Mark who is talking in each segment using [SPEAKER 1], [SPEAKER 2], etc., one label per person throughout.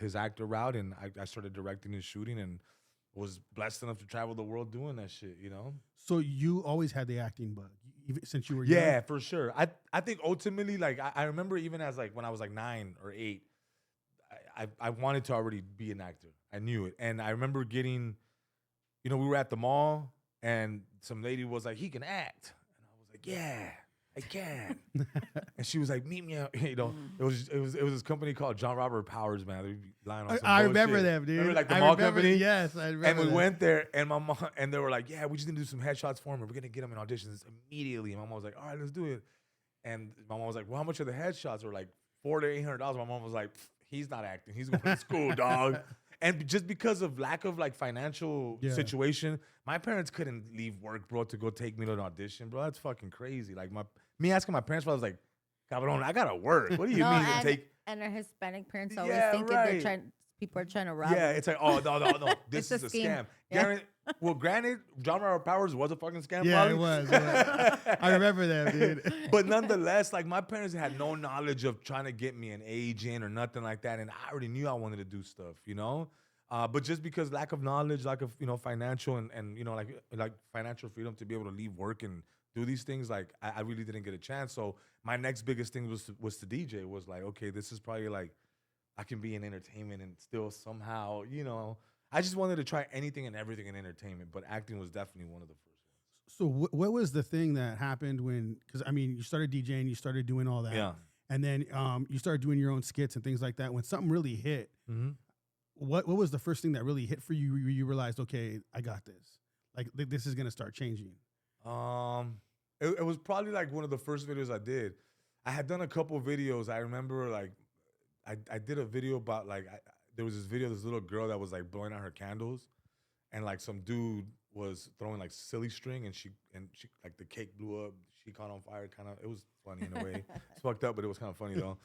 [SPEAKER 1] his actor route, and I started directing and shooting, and was blessed enough to travel the world doing that shit. You know.
[SPEAKER 2] So you always had the acting bug, even since you were young?
[SPEAKER 1] Yeah, for sure. I think ultimately, like I remember even as like when I was like 9 or 8, I wanted to already be an actor. I knew it, and I remember getting, we were at the mall, and some lady was like, "He can act," and I was like, "Yeah, I can." And she was like, "Meet me out." It was this company called John Robert Powers, man. They be lying on some
[SPEAKER 2] I
[SPEAKER 1] bullshit.
[SPEAKER 2] remember them, dude.
[SPEAKER 1] Remember like the
[SPEAKER 2] I
[SPEAKER 1] mall
[SPEAKER 2] remember,
[SPEAKER 1] company?
[SPEAKER 2] yes, I remember
[SPEAKER 1] And we
[SPEAKER 2] them.
[SPEAKER 1] went there, and my mom, and they were like, "Yeah, we just need to do some headshots for him. We're gonna get him in auditions immediately." And my mom was like, "All right, let's do it." And my mom was like, "Well, how much are the headshots?" We're like, $400 to $800. My mom was like, "He's not acting. He's going to school, dog." And just because of lack of like financial situation, my parents couldn't leave work, bro, to go take me to an audition, bro. That's fucking crazy. Like me asking my parents, I was like, "Cabrón, I gotta work. What do you mean take?"
[SPEAKER 3] And our Hispanic parents always
[SPEAKER 1] Yeah,
[SPEAKER 3] think
[SPEAKER 1] right.
[SPEAKER 3] people are trying to rob
[SPEAKER 1] Yeah,
[SPEAKER 3] them.
[SPEAKER 1] it's like, oh no, this
[SPEAKER 3] It's
[SPEAKER 1] is
[SPEAKER 3] a
[SPEAKER 1] a
[SPEAKER 3] scheme.
[SPEAKER 1] scam.
[SPEAKER 3] Yeah.
[SPEAKER 1] Granted, John Robert Powers was a fucking scam.
[SPEAKER 2] Yeah,
[SPEAKER 1] probably.
[SPEAKER 2] it was. I remember that, dude.
[SPEAKER 1] But nonetheless, like my parents had no knowledge of trying to get me an agent or nothing like that, and I already knew I wanted to do stuff, But just because lack of knowledge, lack of financial and like financial freedom to be able to leave work and do these things, like I really didn't get a chance. So my next biggest thing was to DJ. Was like, okay, this is probably like I can be in entertainment and still somehow, I just wanted to try anything and everything in entertainment, but acting was definitely one of the first ones.
[SPEAKER 2] So what was the thing that happened when? Because I mean, you started DJing, you started doing all that,
[SPEAKER 1] Yeah.
[SPEAKER 2] and then you started doing your own skits and things like that. When something really hit,
[SPEAKER 1] Mm-hmm.
[SPEAKER 2] what was the first thing that really hit for you? You realized, okay, I got this. Like this is gonna start changing.
[SPEAKER 1] It was probably like one of the first videos I did. I had done a couple videos. I remember like I did a video about like there was this video of this little girl that was like blowing out her candles, and like some dude was throwing like silly string, and she like the cake blew up. She caught on fire. Kind of, it was funny in a way. It's fucked up, but it was kind of funny though.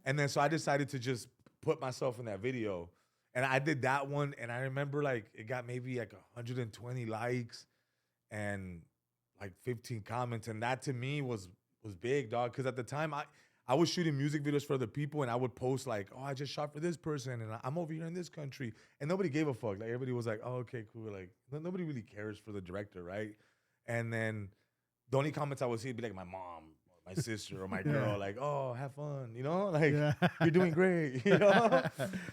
[SPEAKER 1] And then so I decided to just put myself in that video, and I did that one. And I remember like it got maybe like 120 likes, and like 15 comments, and that to me was big, dog. Because at the time I was shooting music videos for other people, and I would post like, "Oh, I just shot for this person, and I'm over here in this country," and nobody gave a fuck. Like everybody was like, "Oh, okay, cool." Like nobody really cares for the director, right? And then the only comments I would see would be like my mom, or my sister, or my girl, like, "Oh, have fun," like you're doing great,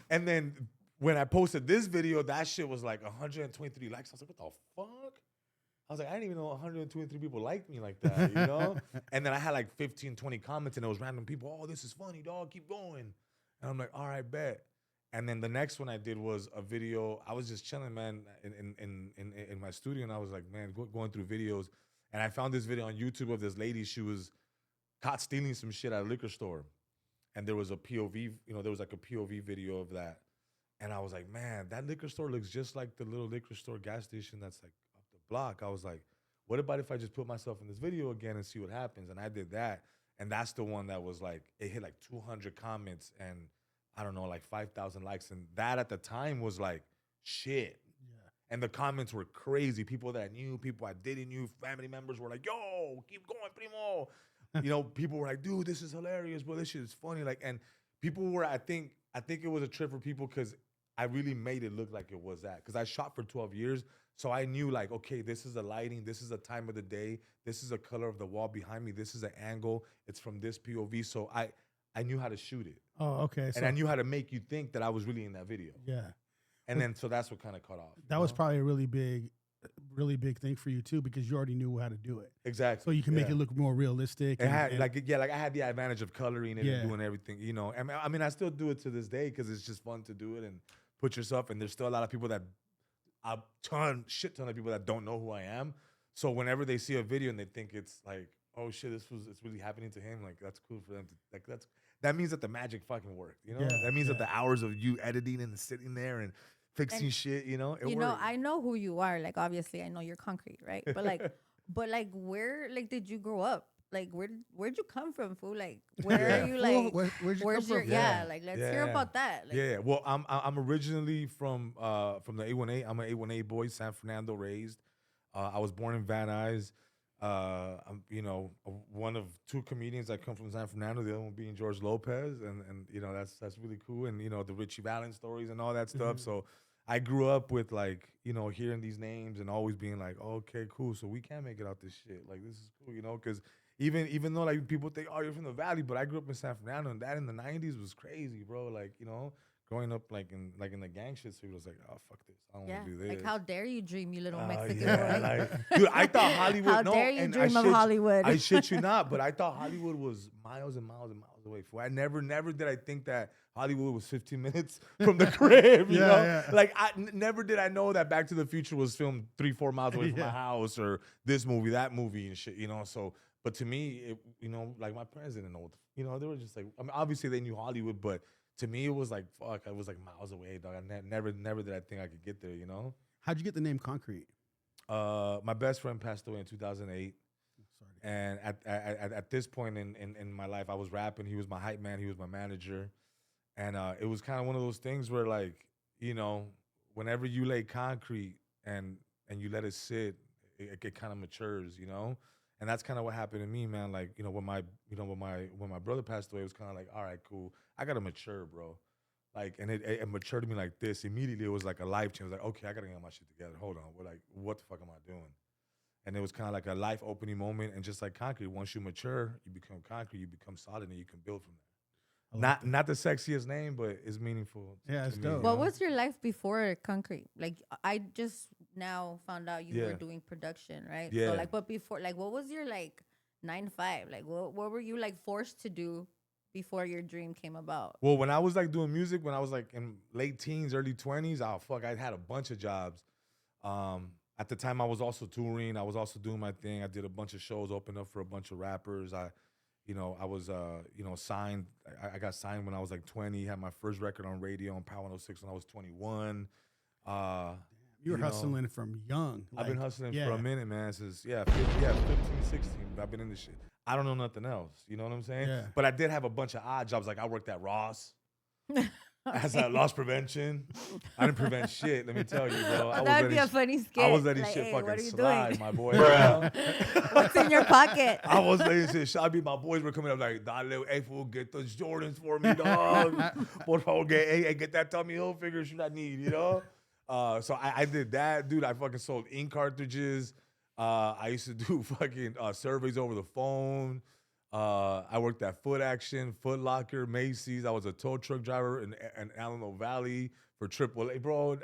[SPEAKER 1] And then when I posted this video, that shit was like 123 likes. I was like, "What the fuck?" I was like, I didn't even know 123 people liked me like that, And then I had like 15, 20 comments, and it was random people. "Oh, this is funny, dog. Keep going." And I'm like, "All right, bet." And then the next one I did was a video. I was just chilling, man, in my studio, and I was like, man, going through videos, and I found this video on YouTube of this lady. She was caught stealing some shit at a liquor store, and there was a POV. There was like a POV video of that, and I was like, man, that liquor store looks just like the little liquor store gas station that's like block. I was like, what about if I just put myself in this video again and see what happens? And I did that, and that's the one that was like, it hit like 200 comments and I don't know, like 5,000 likes, and that at the time was like shit. Yeah. And the comments were crazy. People that I knew, people I didn't know, family members were like, "Yo, keep going, primo." People were like, "Dude, this is hilarious, bro. This shit is funny." Like, and people were, I think it was a trip for people because I really made it look like it was that. Because I shot for 12 years. So I knew like, okay, this is the lighting, this is the time of the day, this is the color of the wall behind me, this is the angle, it's from this POV. So I knew how to shoot it.
[SPEAKER 2] Oh, okay.
[SPEAKER 1] And I knew how to make you think that I was really in that video.
[SPEAKER 2] Yeah.
[SPEAKER 1] And then so that's what kind of cut off.
[SPEAKER 2] That was probably a really big thing for you too, because you already knew how to do it.
[SPEAKER 1] Exactly.
[SPEAKER 2] So you can make it look more realistic.
[SPEAKER 1] It had like I had the advantage of coloring it and doing everything, And I mean, I still do it to this day because it's just fun to do it and put yourself. And there's still a lot of people shit ton of people that don't know who I am. So whenever they see a video and they think it's like, "Oh shit, it's really happening to him," like that's cool for them to like that means that the magic fucking worked, that means that the hours of you editing and sitting there and fixing shit, it worked.
[SPEAKER 3] I know who you are. Like obviously I know you're concrete, right? But like where like did you grow up? Like where'd you come from, fool? Like where are you like?
[SPEAKER 2] Where'd you come from?
[SPEAKER 3] Like let's hear about that. Like,
[SPEAKER 1] Well, I'm originally from the A1A. I'm an A1A boy, San Fernando raised. I was born in Van Nuys. I'm, one of two comedians that come from San Fernando. The other one being George Lopez, and that's really cool. And the Richie Valens stories and all that stuff. So I grew up with like hearing these names and always being like, oh, okay, cool. So we can make it out this shit. Like this is cool, because even though like people think, oh, you're from the Valley, but I grew up in San Fernando, and that in the '90s was crazy, bro. Like growing up like in the gang shit, so it was like, oh fuck this, I don't
[SPEAKER 3] Yeah.
[SPEAKER 1] want to do this.
[SPEAKER 3] Like, how dare you dream, you little Mexican
[SPEAKER 1] Yeah,
[SPEAKER 3] boy?
[SPEAKER 1] like, dude, I thought Hollywood.
[SPEAKER 3] How
[SPEAKER 1] no,
[SPEAKER 3] dare you
[SPEAKER 1] and
[SPEAKER 3] dream of
[SPEAKER 1] shit
[SPEAKER 3] Hollywood?
[SPEAKER 1] I shit you not, but I thought Hollywood was miles and miles and miles away. I never did I think that Hollywood was 15 minutes from the crib. You know,
[SPEAKER 2] yeah.
[SPEAKER 1] like never did I know that Back to the Future was filmed 3-4 miles away from my house, or this movie, that movie, and shit. So, but to me, like my parents didn't know. They were just like, I mean, obviously they knew Hollywood, but to me, it was like, fuck, I was like miles away, dog. I never did I think I could get there,
[SPEAKER 2] How'd you get the name Concrete?
[SPEAKER 1] My best friend passed away in 2008.
[SPEAKER 2] Sorry.
[SPEAKER 1] And at this point in my life, I was rapping. He was my hype man. He was my manager. And it was kind of one of those things where, like, whenever you lay concrete and you let it sit, it kind of matures, And that's kind of what happened to me, man. Like, when my brother passed away, it was kind of like, all right, cool. I gotta mature, bro. Like, and it matured to me like this. Immediately, it was like a life change. I was like, okay, I gotta get my shit together. Hold on. We're like, what the fuck am I doing? And it was kind of like a life opening moment. And just like concrete, once you mature, you become concrete, you become solid, and you can build from there. Not the sexiest name, but it's meaningful.
[SPEAKER 2] Yeah, it's dope.
[SPEAKER 3] What was your life before concrete? Like, I just now found out you were doing production, right?
[SPEAKER 1] Yeah.
[SPEAKER 3] So like, but before, like, what was your like 9 to 5? Like, what were you like forced to do before your dream came about?
[SPEAKER 1] Well, when I was like doing music, when I was like in late teens, early 20s, I had a bunch of jobs. At the time, I was also touring. I was also doing my thing. I did a bunch of shows, opened up for a bunch of rappers. I was signed. I got signed when I was like 20. Had my first record on radio on Power 106 when I was 21.
[SPEAKER 2] You were hustling from young.
[SPEAKER 1] I've been hustling
[SPEAKER 2] yeah.
[SPEAKER 1] for a minute, man. Since 15, 16. I've been in this shit. I don't know nothing else. You know what I'm saying?
[SPEAKER 2] Yeah.
[SPEAKER 1] But I did have a bunch of odd jobs. Like I worked at Ross. As a loss prevention. I didn't prevent shit, let me tell you, bro.
[SPEAKER 3] That would be a funny skit.
[SPEAKER 1] I was letting
[SPEAKER 3] like,
[SPEAKER 1] shit
[SPEAKER 3] hey,
[SPEAKER 1] fucking
[SPEAKER 3] what are you
[SPEAKER 1] slide,
[SPEAKER 3] doing?
[SPEAKER 1] my boy. You know?
[SPEAKER 3] What's in your pocket?
[SPEAKER 1] I was letting shit slide. My boys were coming up like, dale, hey, fool, get those Jordans for me, dog. Por favor, get that Tommy Hilfiger shit I need, So I did that, dude. I fucking sold ink cartridges. I used to do fucking surveys over the phone. I worked at Foot Action, Foot Locker, Macy's. I was a tow truck driver in Alamo Valley for AAA, bro.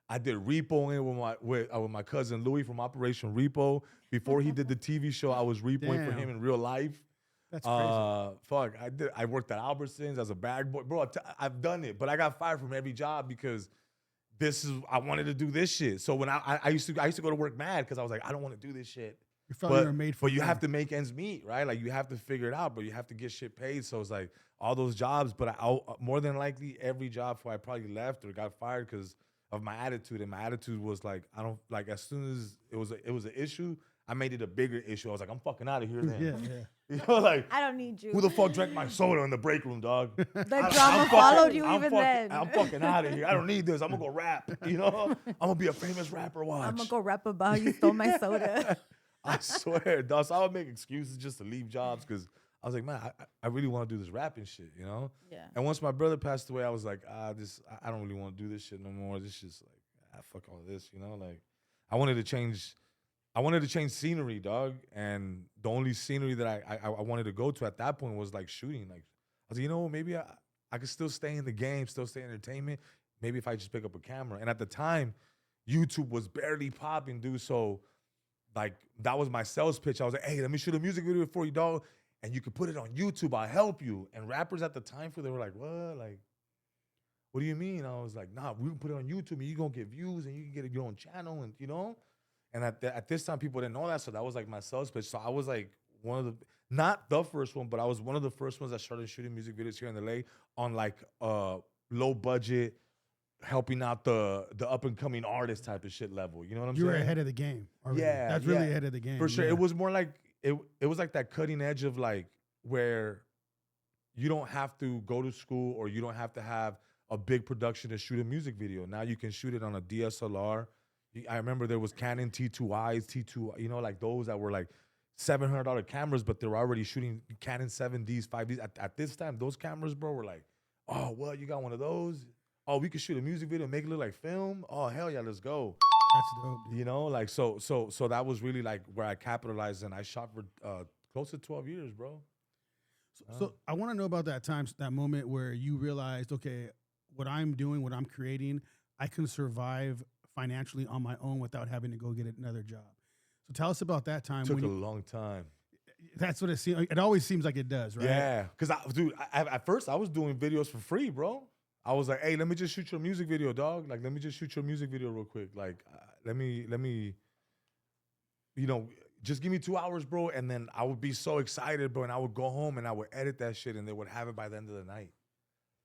[SPEAKER 1] I did repoing with my cousin Louis from Operation Repo. Before he did the TV show, I was repoing for him in real life.
[SPEAKER 2] That's crazy.
[SPEAKER 1] Fuck, I worked at Albertsons as a bag boy, bro. I've done it, but I got fired from every job because I wanted to do this shit. So when I used to go to work mad because I was like, I don't want to do this shit.
[SPEAKER 2] You felt you were made for
[SPEAKER 1] But you have to make ends meet, right? Like you have to figure it out, but you have to get shit paid. So it's like all those jobs, but more than likely every job before I probably left or got fired because of my attitude. And my attitude was like, I don't like as soon as it was an issue, I made it a bigger issue. I was like, I'm fucking out of here then.
[SPEAKER 2] Yeah.
[SPEAKER 1] Like
[SPEAKER 3] I don't need you.
[SPEAKER 1] who the fuck drank my soda in the break room, dog?
[SPEAKER 3] The drama followed you then.
[SPEAKER 1] I'm fucking out of here. I don't need this. I'm gonna go rap. I'm gonna be a famous rapper. Watch.
[SPEAKER 3] I'm gonna go rap about how you stole my soda.
[SPEAKER 1] I swear, dog. So I would make excuses just to leave jobs because I was like, man, I really want to do this rapping shit,
[SPEAKER 3] Yeah.
[SPEAKER 1] And once my brother passed away, I was like, I don't really want to do this shit no more. This shit's like, fuck all this, Like, I wanted to change scenery, dog. And the only scenery that I wanted to go to at that point was like shooting. Like, I was like, maybe I could still stay in the game, still stay in entertainment. Maybe if I just pick up a camera. And at the time, YouTube was barely popping, dude. So like that was my sales pitch. I was like, hey, let me shoot a music video for you, dog. And you could put it on YouTube. I'll help you. And rappers at the time they were like, what? Like, what do you mean? I was like, nah, we can put it on YouTube and you're going to get views and you can get your own channel and, And at this time, people didn't know that. So that was like my sales pitch. So I was like not the first one, but I was one of the first ones that started shooting music videos here in LA on like low budget, helping out the up and coming artist type of shit level. You know what I'm saying?
[SPEAKER 2] You were ahead of the game already.
[SPEAKER 1] Yeah.
[SPEAKER 2] That's really ahead of the game.
[SPEAKER 1] For sure. It was more like it was like that cutting edge of like where you don't have to go to school or you don't have to have a big production to shoot a music video. Now you can shoot it on a DSLR. I remember there was Canon T2Is, T2, you know, like those that were like $700 cameras, but they were already shooting Canon 7Ds, 5Ds. At this time, those cameras, bro, were like, oh, what? You got one of those? Oh, we could shoot a music video, make it look like film. Oh, hell yeah, let's go.
[SPEAKER 2] That's dope, dude.
[SPEAKER 1] You know, like so that was really like where I capitalized, and I shot for close to 12 years, bro.
[SPEAKER 2] So I want to know about that time, that moment where you realized, okay, what I'm doing, what I'm creating, I can survive financially on my own without having to go get another job. So tell us about that time.
[SPEAKER 1] Took a long time.
[SPEAKER 2] That's what it seems. It always seems like it does, right?
[SPEAKER 1] Yeah, because at first I was doing videos for free, bro. I was like, hey, let me just shoot your music video, dog. Like, let me just shoot your music video real quick. Like, let me, you know, just give me 2 hours, bro. And then I would be so excited, bro. And I would go home and I would edit that shit, and they would have it by the end of the night.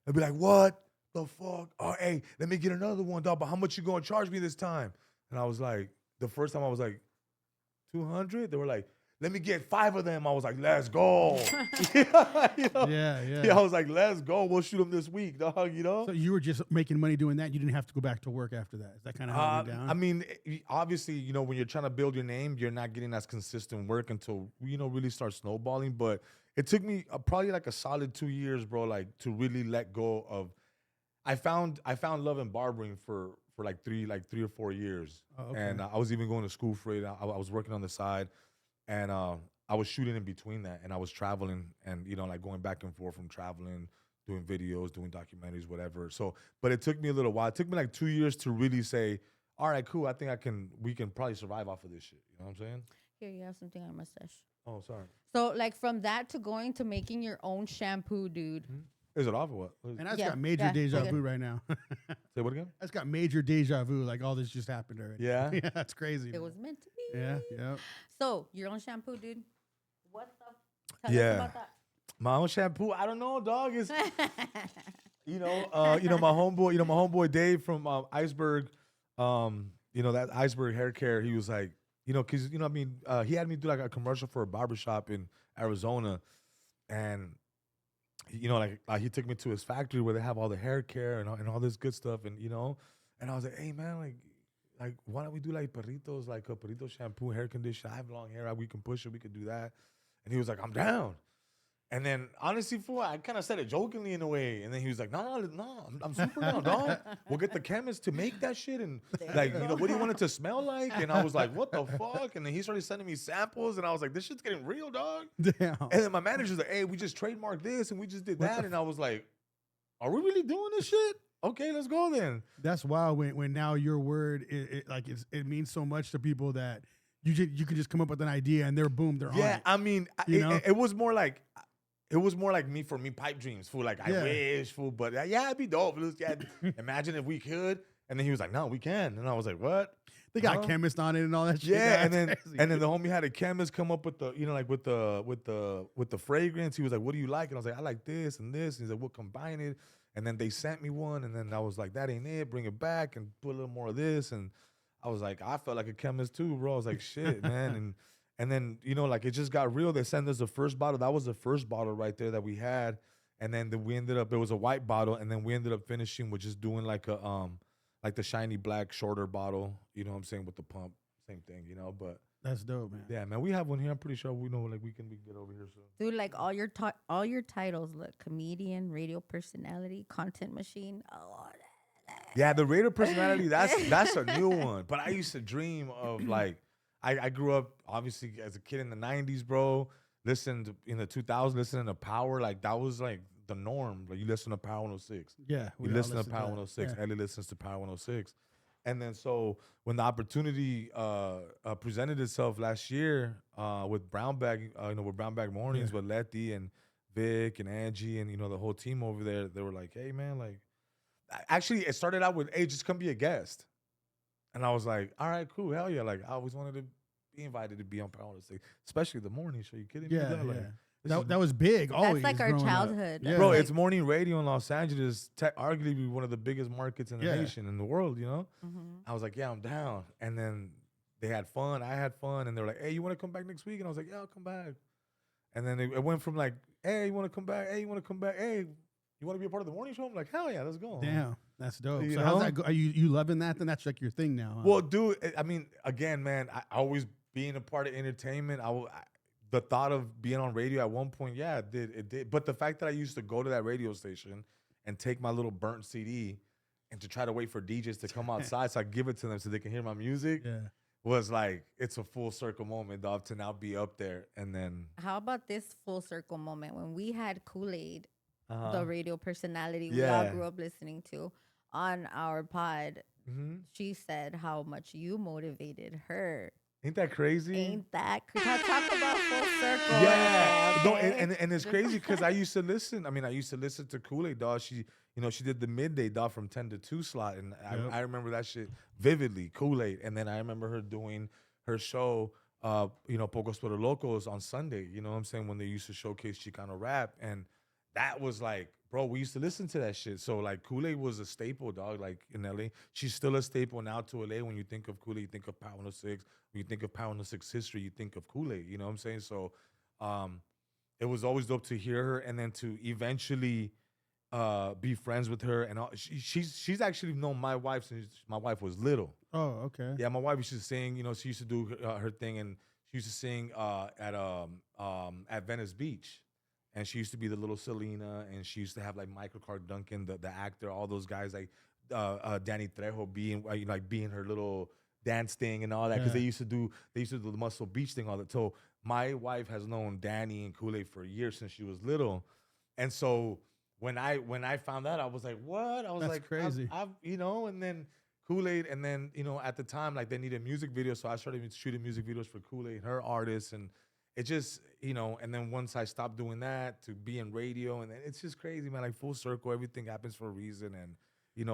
[SPEAKER 1] They'd be like, what the fuck? Oh, hey, let me get another one, dog. But how much you gonna charge me this time? And I was like, the first time I was like, 200. They were like, let me get 5 of them. I was like, let's go. You know?
[SPEAKER 2] Yeah.
[SPEAKER 1] I was like, let's go. We'll shoot them this week, dog. You know.
[SPEAKER 2] So you were just making money doing that. You didn't have to go back to work after that. Is that kind of how it went down?
[SPEAKER 1] I mean, obviously, you know, when you're trying to build your name, you're not getting as consistent work until, you know, really start snowballing. But it took me probably like a solid 2 years, bro, like to really let go of. I found love in barbering for like three or 4 years.
[SPEAKER 2] Oh, okay.
[SPEAKER 1] And I was even going to school for it. I was working on the side, and I was shooting in between that, and I was traveling, and you know, like going back and forth from traveling, doing videos, doing documentaries, whatever. So, but it took me a little while. It took me like 2 years to really say, all right, cool. I think we can probably survive off of this shit. You know what I'm saying?
[SPEAKER 3] Here, you have something on your mustache.
[SPEAKER 1] Oh, sorry.
[SPEAKER 3] So, like, from that to going to making your own shampoo, dude.
[SPEAKER 1] Is it off or what?
[SPEAKER 2] And that's
[SPEAKER 3] Yeah,
[SPEAKER 2] got major
[SPEAKER 3] yeah,
[SPEAKER 2] deja
[SPEAKER 3] okay.
[SPEAKER 2] vu right now.
[SPEAKER 1] Say what again?
[SPEAKER 2] That's got major deja vu. Like all this just happened already.
[SPEAKER 1] Yeah.
[SPEAKER 2] Yeah, that's crazy.
[SPEAKER 3] It
[SPEAKER 2] man.
[SPEAKER 3] was meant to be.
[SPEAKER 2] Yeah.
[SPEAKER 3] So, your own shampoo, dude. What the? Tell
[SPEAKER 1] Yeah.
[SPEAKER 3] us about that.
[SPEAKER 1] My own shampoo. I don't know, dog. Is you know, my homeboy Dave from Iceberg, you know, that Iceberg Hair Care. He was like, you know, cause you know, I mean, he had me do like a commercial for a barbershop in Arizona, and you know, like he took me to his factory where they have all the hair care and all this good stuff, and you know, and I was like, hey man, like why don't we do like perritos, like a perrito shampoo, hair conditioner? I have long hair, we can push it, we could do that. And he was like, I'm down. And then honestly, fool, I kind of said it jokingly in a way, and then he was like, no, I'm super down, dog. We'll get the chemist to make that shit, and like, you know, what do you want it to smell like? And I was like, what the fuck? And then he started sending me samples, and I was like, this shit's getting real, dog.
[SPEAKER 2] Damn.
[SPEAKER 1] And then my manager's like, hey, we just trademarked this and we just did that. And I was like, are we really doing this shit? Okay, let's go then.
[SPEAKER 2] That's wild when now your word it means so much to people that you can just come up with an idea and they're on
[SPEAKER 1] Yeah,
[SPEAKER 2] it.
[SPEAKER 1] I mean,
[SPEAKER 2] You know?
[SPEAKER 1] it was more like me for me pipe dreams, fool. Like
[SPEAKER 2] Yeah.
[SPEAKER 1] I wish, fool, but yeah, it'd be dope. Yeah, imagine if we could. And then he was like, no, we can. And I was like, what?
[SPEAKER 2] They got
[SPEAKER 1] Huh?
[SPEAKER 2] chemists on it and all that shit.
[SPEAKER 1] Yeah, and
[SPEAKER 2] That's
[SPEAKER 1] then
[SPEAKER 2] crazy.
[SPEAKER 1] the homie had a chemist come up with the, you know, like with the fragrance. He was like, what do you like? And I was like, I like this and this. And he's like, we'll combine it. And then they sent me one, and then I was like, that ain't it. Bring it back and put a little more of this. And I was like, I felt like a chemist too, bro. I was like, shit, man. And then, you know, like it just got real. They sent us the first bottle. That was the first bottle right there that we had. And then we ended up, it was a white bottle, and then we ended up finishing with just doing like the shiny black shorter bottle, you know what I'm saying, with the pump. Same thing, you know, but
[SPEAKER 2] That's dope, man.
[SPEAKER 1] yeah, man, we have one here. I'm pretty sure we know, like we can get over here soon.
[SPEAKER 3] Dude, like all your titles, look, comedian, radio personality, content machine. Oh,
[SPEAKER 1] Yeah, the radio personality, that's a new one. But I used to dream of like, I grew up obviously as a kid in the 90s, bro. Listened in the 2000s, listening to Power, like that was like the norm. Like you listen to Power 106.
[SPEAKER 2] Yeah.
[SPEAKER 1] You
[SPEAKER 2] we all
[SPEAKER 1] listen to Power
[SPEAKER 2] that.
[SPEAKER 1] 106.
[SPEAKER 2] Yeah.
[SPEAKER 1] Ellie listens to Power 106. And then so when the opportunity presented itself last year with Brown Bag, with Brown Bag Mornings with Letty and Vic and Angie and, you know, the whole team over there, they were like, hey, man, like, actually, it started out with, hey, just come be a guest. And I was like, all right, cool, hell yeah. Like, I always wanted to be invited to be on Power 106, especially the morning show. You kidding me?
[SPEAKER 2] Yeah,
[SPEAKER 1] dog? Like,
[SPEAKER 2] yeah.
[SPEAKER 1] this is-
[SPEAKER 2] That was big. Always
[SPEAKER 3] that's like our
[SPEAKER 2] growing up.
[SPEAKER 3] childhood.
[SPEAKER 2] Yeah.
[SPEAKER 3] That's
[SPEAKER 1] Bro,
[SPEAKER 3] like-
[SPEAKER 1] it's morning radio in Los Angeles, arguably one of the biggest markets in the
[SPEAKER 2] Yeah.
[SPEAKER 1] nation, in the world, you know?
[SPEAKER 3] Mhm.
[SPEAKER 1] I was like, yeah, I'm down. And then they had fun. I had fun. And they were like, hey, you want to come back next week? And I was like, yeah, I'll come back. And then it went from like, hey, you want to come back? Hey, you want to come back? Hey, you want to be a part of the morning show? I'm like, hell yeah, let's go.
[SPEAKER 2] Damn. That's dope.
[SPEAKER 1] You
[SPEAKER 2] So how's
[SPEAKER 1] know?
[SPEAKER 2] that go? Are you loving that? Then that's like your thing now. Huh?
[SPEAKER 1] Well, dude, I mean, again, man, I always being a part of entertainment. The thought of being on radio at one point, yeah, it did. But the fact that I used to go to that radio station and take my little burnt CD and to try to wait for DJs to come outside so I give it to them so they can hear my music
[SPEAKER 2] yeah.
[SPEAKER 1] was like, it's a full circle moment, dog, to now be up there. And then,
[SPEAKER 3] How about this full circle moment when we had Kool-Aid,
[SPEAKER 1] uh
[SPEAKER 3] the radio personality we all
[SPEAKER 1] yeah.
[SPEAKER 3] grew up listening to, on our pod?
[SPEAKER 1] hmm
[SPEAKER 3] She said how much you motivated her.
[SPEAKER 1] Ain't that crazy?
[SPEAKER 3] Ain't that talk about full circle?
[SPEAKER 1] Yeah,
[SPEAKER 3] right
[SPEAKER 1] no,
[SPEAKER 3] there,
[SPEAKER 1] and,
[SPEAKER 3] okay?
[SPEAKER 1] and it's crazy because I used to listen. I mean, I used to listen to Kool-Aid, dog. She did the midday, dog, from 10 to 2 slot, and
[SPEAKER 2] Yep.
[SPEAKER 1] I remember that shit vividly, Kool-Aid. And then I remember her doing her show, Pocos Pero Locos on Sunday. You know what I'm saying, when they used to showcase Chicano rap, and that was like, bro, we used to listen to that shit. So like, Kool-Aid was a staple, dog. Like in LA, she's still a staple now to LA. When you think of Kool-Aid, you think of Power 106. When you think of Power 106 history, you think of Kool-Aid. You know what I'm saying? So, it was always dope to hear her, and then to eventually be friends with her. And she's actually known my wife since my wife was little.
[SPEAKER 2] Oh, okay.
[SPEAKER 1] Yeah, my wife used to sing. She used to do her thing, and she used to sing at Venice Beach. And she used to be the little Selena, and she used to have like Michael Clark Duncan, the actor, all those guys, like Danny Trejo being her little dance thing and all that, because
[SPEAKER 2] Yeah.
[SPEAKER 1] they used to do the Muscle Beach thing all that. So my wife has known Danny and Kool-Aid for years since she was little, and so when I found out, I was like, what? I was
[SPEAKER 2] That's
[SPEAKER 1] like,
[SPEAKER 2] crazy.
[SPEAKER 1] I've and then Kool-Aid, and then at the time, like, they needed music videos, so I started shooting music videos for Kool-Aid, her artists, and it just, and then once I stopped doing that to be in radio, and then it's just crazy, man. Like, full circle, everything happens for a reason, and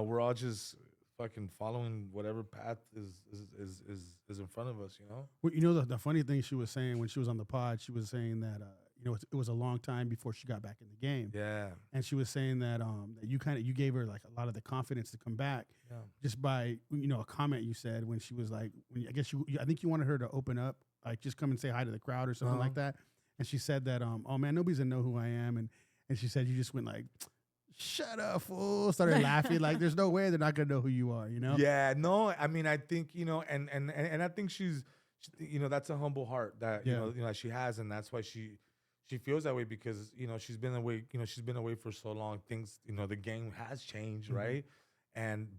[SPEAKER 1] we're all just fucking following whatever path is in front of us,
[SPEAKER 2] Well, the funny thing she was saying when she was on the pod, she was saying that it was a long time before she got back in the game.
[SPEAKER 1] Yeah,
[SPEAKER 2] And she was saying that that you gave her like a lot of the confidence to come back
[SPEAKER 1] yeah,
[SPEAKER 2] just by a comment you said when she was like, I think you wanted her to open up, like just come and say hi to the crowd or something like that. And she said that oh man, nobody's gonna know who I am, and she said you just went like, shut up, fool, started laughing like there's no way they're not gonna know who you are,
[SPEAKER 1] Yeah, no, I mean, I think and I think she's that's a humble heart that that she has, and that's why she feels that way, because she's been away for so long. Things, the game has changed, right?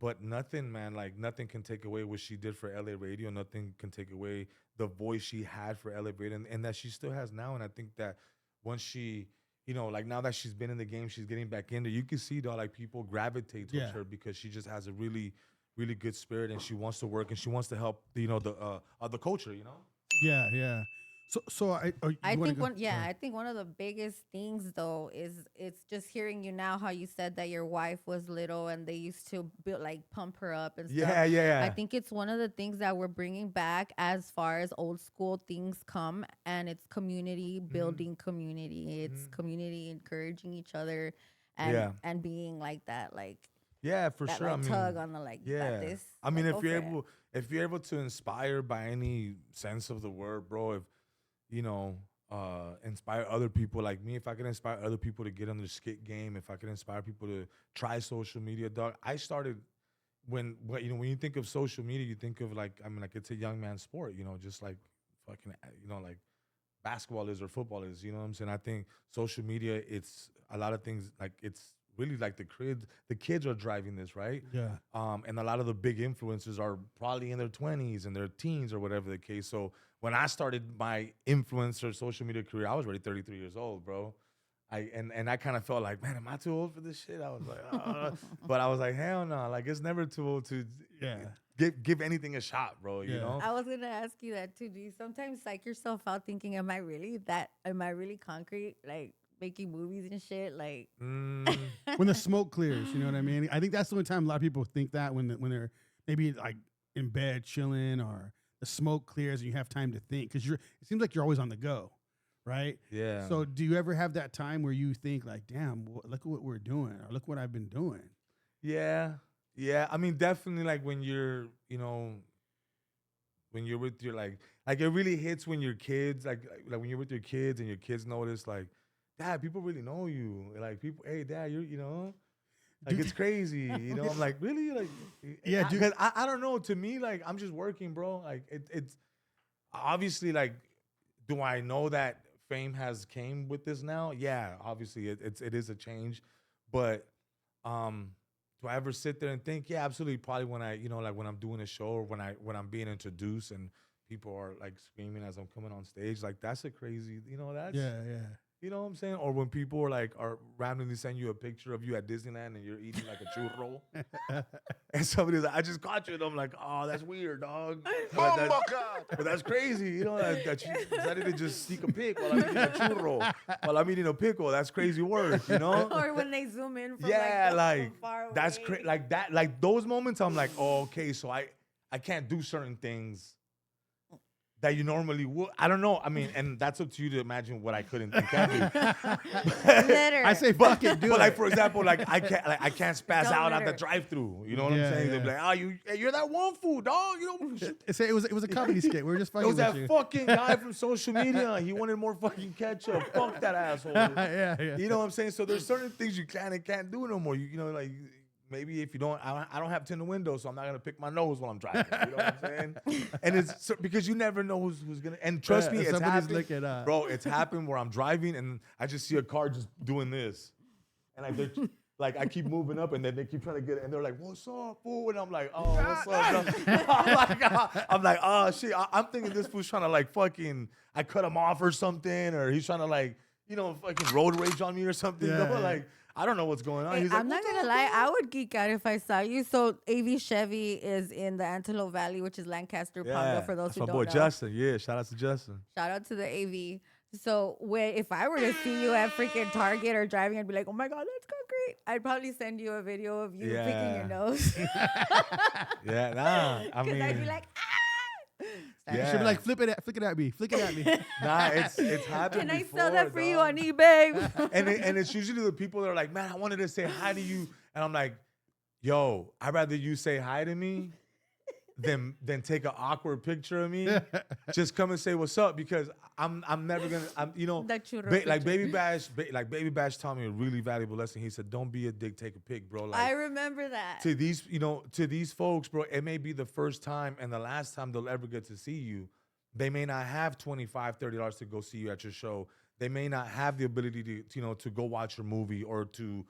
[SPEAKER 1] But nothing, man, like nothing can take away what she did for LA radio. Nothing can take away the voice she had for LA radio, and that she still has now. And I think that once she, like now that she's been in the game, she's getting back into. You can see though, like people gravitate towards her because she just has a really, really good spirit, and she wants to work, and she wants to help, the culture,
[SPEAKER 2] Yeah, yeah. So
[SPEAKER 3] I think I think one of the biggest things though is it's just hearing you now how you said that your wife was little and they used to pump her up and stuff.
[SPEAKER 1] Yeah.
[SPEAKER 3] I think it's one of the things that we're bringing back as far as old school things come, and it's community building, community. It's community encouraging each other, and being like that, like
[SPEAKER 1] yeah, for
[SPEAKER 3] that,
[SPEAKER 1] sure.
[SPEAKER 3] like,
[SPEAKER 1] I mean,
[SPEAKER 3] tug on the
[SPEAKER 1] yeah.
[SPEAKER 3] this.
[SPEAKER 1] I mean,
[SPEAKER 3] like,
[SPEAKER 1] if you're able to inspire by any sense of the word, bro, if inspire other people like me, if I can inspire other people to get on the skit game, if I can inspire people to try social media, dog. I started when you think of social media, you think of like it's a young man's sport, just like fucking like basketball is or football is, you know what I'm saying? I think social media, it's a lot of things, like it's really like the kids are driving this, right?
[SPEAKER 2] Yeah.
[SPEAKER 1] And a lot of the big influencers are probably in their 20s and their teens or whatever the case. So when I started my influencer social media career, I was already 33 years old, bro. I kind of felt like, man, am I too old for this shit? I was like, but I was like, hell no, like it's never too old to give anything a shot, bro. You know?
[SPEAKER 3] I was gonna ask you that too. Do you sometimes psych yourself out thinking, am I really concrete? Like making movies and shit, like
[SPEAKER 2] when the smoke clears, you know what I mean? I think that's the only time a lot of people think that when they're maybe like in bed chilling, or the smoke clears and you have time to think, because it seems like you're always on the go, right?
[SPEAKER 1] Yeah.
[SPEAKER 2] So do you ever have that time where you think like, damn, look at what we're doing, or look what I've been doing?
[SPEAKER 1] Yeah. I mean, definitely, like when you're, when you're with your like it really hits when your kids like when you're with your kids and your kids notice like, Dad, people really know you. Like people, hey, Dad, you're. Like, it's crazy. You know, I'm like, really? Like,
[SPEAKER 2] Yeah, dude.
[SPEAKER 1] Because I don't know. To me, like, I'm just working, bro. Like, it's obviously, like, do I know that fame has came with this now? Yeah, obviously, it is a change. But do I ever sit there and think, yeah, absolutely, probably when like when I'm doing a show or when I'm being introduced and people are like screaming as I'm coming on stage, like that's a crazy, that's
[SPEAKER 2] Yeah,
[SPEAKER 1] you know what I'm saying? Or when people are randomly sending you a picture of you at Disneyland and you're eating like a churro,
[SPEAKER 2] yeah.
[SPEAKER 1] and somebody's like, I just caught you, and I'm like, oh, that's weird, dog.
[SPEAKER 4] Oh my God.
[SPEAKER 1] But that's crazy, that you decided to just sneak a pic while I'm eating a churro, while I'm eating a pickle. That's crazy work,
[SPEAKER 3] Or when they zoom in from
[SPEAKER 1] Yeah,
[SPEAKER 3] like from far away.
[SPEAKER 1] that's like that, like those moments. I'm like, oh, okay, so I can't do certain things that you normally would. I don't know. I mean, and that's up to you to imagine what I couldn't and can't do.
[SPEAKER 3] Litter.
[SPEAKER 2] I say fuck it, do
[SPEAKER 1] But
[SPEAKER 2] it.
[SPEAKER 1] like, for example, like I can't spaz
[SPEAKER 3] Don't
[SPEAKER 1] out at the
[SPEAKER 3] litter.
[SPEAKER 1] drive-through. You know what
[SPEAKER 2] Yeah,
[SPEAKER 1] I'm saying? They'll be
[SPEAKER 2] yeah.
[SPEAKER 1] like, oh, you're that one fool, dog.
[SPEAKER 2] Say it was a comedy skit. We were just
[SPEAKER 1] It
[SPEAKER 2] fucking
[SPEAKER 1] was
[SPEAKER 2] with
[SPEAKER 1] that
[SPEAKER 2] you.
[SPEAKER 1] fucking guy from social media. He wanted more fucking ketchup. Fuck that asshole.
[SPEAKER 2] Yeah.
[SPEAKER 1] You know what I'm saying? So there's certain things you can and can't do no more. Like maybe if you don't, I don't have tinted windows, so I'm not gonna pick my nose while I'm driving. You know what I'm saying? And it's because you never know who's gonna. And trust me, it's
[SPEAKER 2] somebody's
[SPEAKER 1] happened,
[SPEAKER 2] looking up.
[SPEAKER 1] bro. It's happened where I'm driving and I just see a car just doing this, and like they're. Like I keep moving up, and then they keep trying to get it, and they're like, "What's up, fool?" And I'm like, "Oh, what's up?" I'm like, "Oh shit!" I'm thinking this fool's trying to like fucking, I cut him off or something, or he's trying to like, fucking road rage on me or something.
[SPEAKER 2] Yeah, yeah.
[SPEAKER 1] Like I don't know what's going on.
[SPEAKER 3] Hey,
[SPEAKER 1] He's like,
[SPEAKER 3] I'm not
[SPEAKER 1] "What's
[SPEAKER 3] gonna
[SPEAKER 1] up,
[SPEAKER 3] lie,
[SPEAKER 1] fool?"
[SPEAKER 3] I would geek out if I saw you. So AV Chevy is in the Antelope Valley, which is Lancaster, Pongo, for those
[SPEAKER 1] that's
[SPEAKER 3] who
[SPEAKER 1] my
[SPEAKER 3] don't
[SPEAKER 1] boy
[SPEAKER 3] know.
[SPEAKER 1] Justin. Yeah, shout out to Justin.
[SPEAKER 3] Shout out to the AV. So if I were to see you at freaking Target or driving, I'd be like, oh my God, that's concrete. I'd probably send you a video of you picking
[SPEAKER 1] Yeah.
[SPEAKER 3] your nose.
[SPEAKER 1] Yeah, nah. I
[SPEAKER 3] Because
[SPEAKER 1] mean,
[SPEAKER 3] I'd be like, ah.
[SPEAKER 1] Yeah.
[SPEAKER 2] She'll be like, flick it at me.
[SPEAKER 1] nah, it's happened
[SPEAKER 3] Can I
[SPEAKER 1] before,
[SPEAKER 3] sell that for you
[SPEAKER 1] dog.
[SPEAKER 3] on eBay?
[SPEAKER 1] And it's usually the people that are like, man, I wanted to say hi to you, and I'm like, yo, I'd rather you say hi to me than take an awkward picture of me. Just come and say what's up, because I'm never gonna
[SPEAKER 3] The churro
[SPEAKER 1] like
[SPEAKER 3] picture.
[SPEAKER 1] Baby Bash taught me a really valuable lesson. He said, don't be a dick, take a pic, bro. Like
[SPEAKER 3] I remember that.
[SPEAKER 1] to these folks, bro, it may be the first time and the last time they'll ever get to see you. They may not have $25, $30 to go see you at your show. They may not have the ability to go watch your movie or to,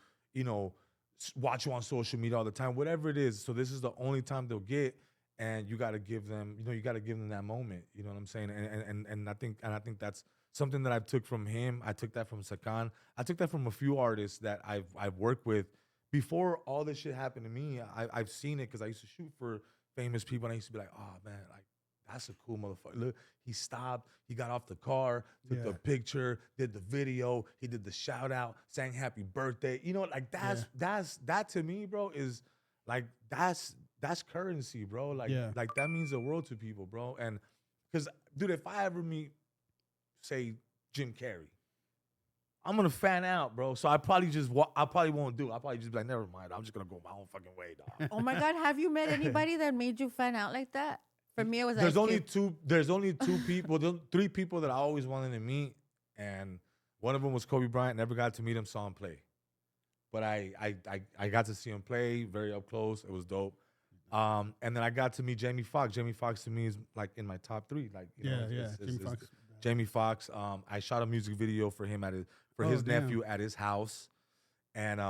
[SPEAKER 1] watch you on social media all the time, whatever it is. So this is the only time they'll get, and you got to give them, that moment. You know what I'm saying? And I think that's something that I took from him. I took that from Sakan. I took that from a few artists that I've worked with before all this shit happened to me. I've seen it because I used to shoot for famous people, and I used to be like, oh man, like, that's a cool motherfucker. Look, he stopped, he got off the car, took the picture, did the video, he did the shout out, sang happy birthday. Like that to me, bro, is like that's currency, bro. Like that means the world to people, bro. And because, dude, if I ever meet, say, Jim Carrey, I'm gonna fan out, bro. So I probably won't do it. I'll probably just be like, never mind. I'm just gonna go my own fucking way, dog.
[SPEAKER 3] Oh my God, have you met anybody that made you fan out like that? For me, it was
[SPEAKER 1] There's
[SPEAKER 3] Ice
[SPEAKER 1] only
[SPEAKER 3] Cube.
[SPEAKER 1] two. There's only two people. Three people that I always wanted to meet, and one of them was Kobe Bryant. Never got to meet him, saw him play, but I got to see him play very up close. It was dope. And then I got to meet Jamie Foxx. Jamie Foxx to me is like in my top three. Like Jamie Foxx. I shot a music video for him his nephew at his house, and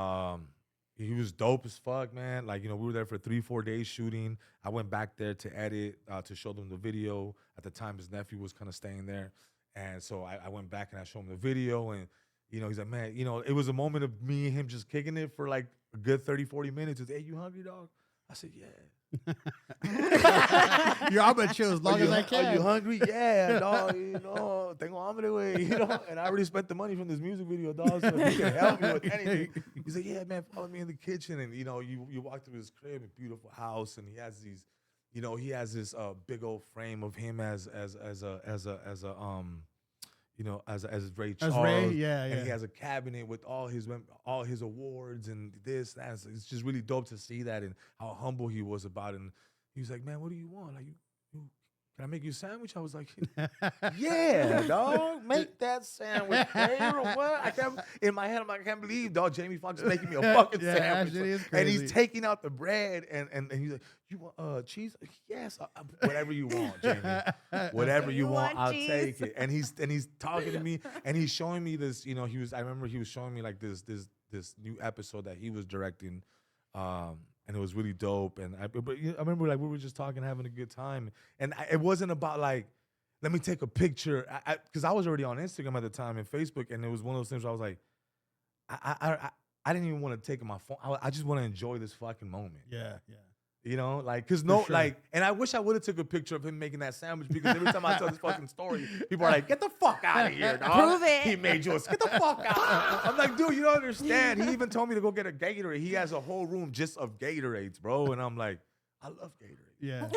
[SPEAKER 1] he was dope as fuck, man. Like, we were there for 3-4 days shooting. I went back there to edit, to show them the video. At the time, his nephew was kind of staying there. And so I went back and I showed him the video. And, he's like, man, it was a moment of me and him just kicking it for like a good 30-40 minutes. He's, hey, you hungry, dog? I said, yeah.
[SPEAKER 2] I'm gonna chill as long as I can.
[SPEAKER 1] Are you hungry? Yeah, dog. Tengo hambre, güey. And I already spent the money from this music video, dog. So if you can help me with anything, he's like, yeah, man, follow me in the kitchen. And you walk through his crib, a beautiful house, and he has these, he has this big old frame of him as Ray Charles.
[SPEAKER 2] As Ray,
[SPEAKER 1] and he has a cabinet with all his awards and this, that. So it's just really dope to see that and how humble he was about it. And he was like, man, what do you want? Like, can I make you a sandwich? I was like, yeah, dog, make that sandwich. What? I can't, in my head, I'm like, I can't believe, dog, Jamie Foxx is making me a fucking
[SPEAKER 2] Yeah, that
[SPEAKER 1] sandwich.
[SPEAKER 2] shit is
[SPEAKER 1] And he's
[SPEAKER 2] crazy.
[SPEAKER 1] taking out the bread, and he's like, you want cheese? Yes, whatever you want, Jamie. Whatever you
[SPEAKER 3] You
[SPEAKER 1] want,
[SPEAKER 3] want
[SPEAKER 1] I'll
[SPEAKER 3] cheese?
[SPEAKER 1] take it. And he's talking to me, and he's showing me this, I remember he was showing me like this new episode that he was directing. And it was really dope. And I remember like we were just talking, having a good time. And it wasn't about like, let me take a picture. Because I was already on Instagram at the time and Facebook. And it was one of those things where I was like, I didn't even want to take my phone. I just want to enjoy this fucking moment.
[SPEAKER 2] Yeah.
[SPEAKER 1] Like, cause
[SPEAKER 2] sure.
[SPEAKER 1] and I wish I would have took a picture of him making that sandwich because every time I tell this fucking story, people are like, get the fuck out of here, dog.
[SPEAKER 3] Prove it.
[SPEAKER 1] He made yours. Get the fuck out. I'm like, dude, you don't understand. He even told me to go get a Gatorade. He has a whole room just of Gatorades, bro. And I'm like, I love Gatorade.
[SPEAKER 2] Yeah.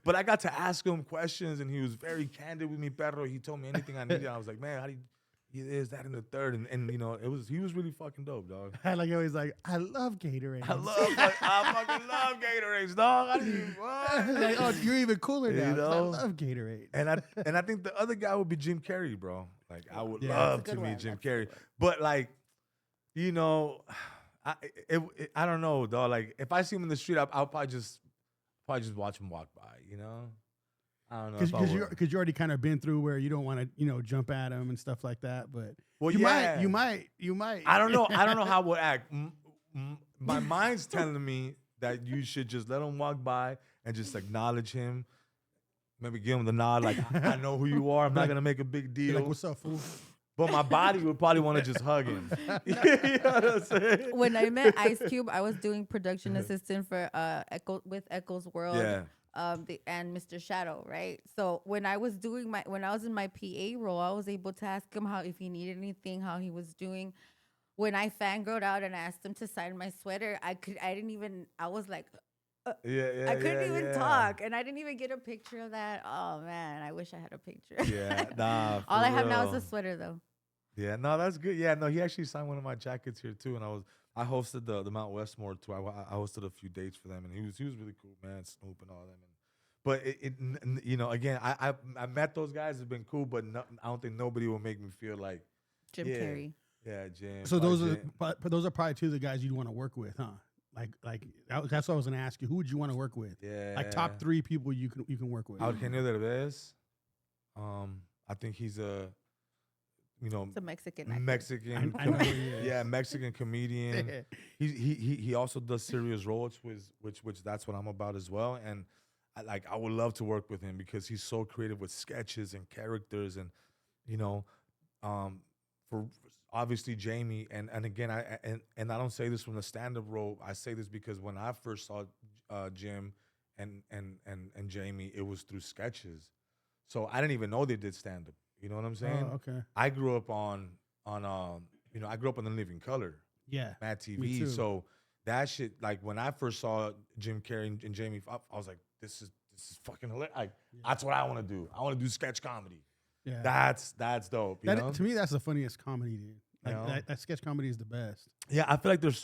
[SPEAKER 1] But I got to ask him questions and he was very candid with me, perro. He told me anything I needed. I was like, man, how do you, he is that in the third, and he was really fucking dope, dog.
[SPEAKER 2] Like always, like I love Gatorade.
[SPEAKER 1] I fucking love Gatorades, dog. I didn't even, what?
[SPEAKER 2] Like, oh, you're even cooler now. 'Cause I
[SPEAKER 1] know?
[SPEAKER 2] love Gatorade.
[SPEAKER 1] And I think the other guy would be Jim Carrey, bro. Like I would
[SPEAKER 2] Yeah.
[SPEAKER 1] love
[SPEAKER 3] That's a
[SPEAKER 1] to
[SPEAKER 3] good
[SPEAKER 1] meet
[SPEAKER 3] one.
[SPEAKER 1] Jim
[SPEAKER 3] That's a
[SPEAKER 1] Carrey,
[SPEAKER 3] good one.
[SPEAKER 1] but like, I don't know, dog. Like if I see him in the street, I'll probably just watch him walk by, I don't know. if I would.
[SPEAKER 2] Because you already kind of been through where you don't want to jump at him and stuff like that. But
[SPEAKER 1] Well,
[SPEAKER 2] you
[SPEAKER 1] yeah.
[SPEAKER 2] might.
[SPEAKER 1] I don't know how I would act. My mind's telling me that you should just let him walk by and just acknowledge him. Maybe give him the nod, like I know who you are. I'm not gonna make a big
[SPEAKER 2] You're
[SPEAKER 1] deal.
[SPEAKER 2] like, what's up, fool?
[SPEAKER 1] But my body would probably want to just hug him. You know what I'm saying?
[SPEAKER 3] When I met Ice Cube, I was doing production assistant for Echo's World.
[SPEAKER 1] Yeah.
[SPEAKER 3] And Mr. Shadow, right? So when I was in my PA role, I was able to ask him if he needed anything, how he was doing. When I fangirled out and asked him to sign my sweater, I was like,
[SPEAKER 1] Yeah.
[SPEAKER 3] I couldn't even
[SPEAKER 1] yeah.
[SPEAKER 3] talk, and I didn't even get a picture of that. Oh man, I wish I had a picture.
[SPEAKER 1] Yeah, nah.
[SPEAKER 3] All
[SPEAKER 1] for
[SPEAKER 3] I have now is
[SPEAKER 1] real.
[SPEAKER 3] a sweater, though.
[SPEAKER 1] Yeah, no, that's good. Yeah, no, he actually signed one of my jackets here too, and I hosted the Mount Westmore tour. I hosted a few dates for them, and he was really cool, man. Snoop and all them. But again, I met those guys. It's been cool, but I don't think nobody will make me feel like
[SPEAKER 3] Jim
[SPEAKER 1] Yeah.
[SPEAKER 3] Carrey.
[SPEAKER 1] yeah, Jim.
[SPEAKER 2] So
[SPEAKER 1] probably
[SPEAKER 2] those are
[SPEAKER 1] Jim.
[SPEAKER 2] those are probably two of the guys you'd want to work with, huh? That's what I was gonna ask you. Who would you want to work with?
[SPEAKER 1] Yeah.
[SPEAKER 2] Like top 3 people you can work with.
[SPEAKER 1] Eugenio Derbez. I think he's a
[SPEAKER 3] It's a Mexican actor.
[SPEAKER 1] Mexican.
[SPEAKER 2] I know who he is.
[SPEAKER 1] Yeah, Mexican comedian. He also does serious roles, which that's what I'm about as well. And I would love to work with him because he's so creative with sketches and characters, and for obviously Jamie and again I don't say this from the stand-up role. I say this because when I first saw Jim and Jamie, it was through sketches, so I didn't even know they did stand-up. You know what I'm saying?
[SPEAKER 2] Oh, okay.
[SPEAKER 1] I grew up on I grew up on The Living Color.
[SPEAKER 2] Yeah.
[SPEAKER 1] Mad
[SPEAKER 2] Me
[SPEAKER 1] TV.
[SPEAKER 2] too.
[SPEAKER 1] So that shit, like when I first saw Jim Carrey and Jamie, I was like, this is fucking hilarious. Like, that's what I want to do. I want to do sketch comedy.
[SPEAKER 2] Yeah.
[SPEAKER 1] That's dope. You know?
[SPEAKER 2] To me, that's the funniest comedy, dude. Like
[SPEAKER 1] You know?
[SPEAKER 2] that sketch comedy is the best.
[SPEAKER 1] Yeah, I feel like there's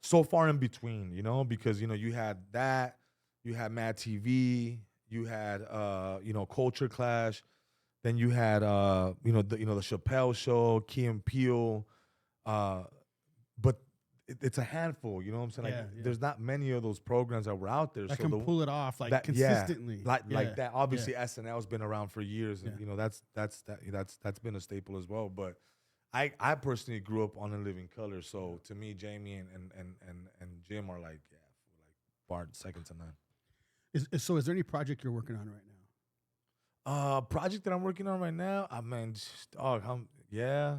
[SPEAKER 1] so far in between, because you had that, you had Mad TV, you had Culture Clash, then you had the Chappelle Show, Key and Peele, but it's a handful. You know what I'm saying? Like,
[SPEAKER 2] Yeah.
[SPEAKER 1] there's not many of those programs that were out there.
[SPEAKER 2] That
[SPEAKER 1] so
[SPEAKER 2] can pull it off like
[SPEAKER 1] that- yeah,
[SPEAKER 2] consistently.
[SPEAKER 1] like that. Obviously,
[SPEAKER 2] Yeah.
[SPEAKER 1] SNL's been around for years, and
[SPEAKER 2] Yeah.
[SPEAKER 1] that's been a staple as well. But I personally grew up on The Living Color, so to me, Jamie and Jim are like bar second to none.
[SPEAKER 2] So is there any project you're working on right now?
[SPEAKER 1] Project that I'm working on right now, I mean, yeah.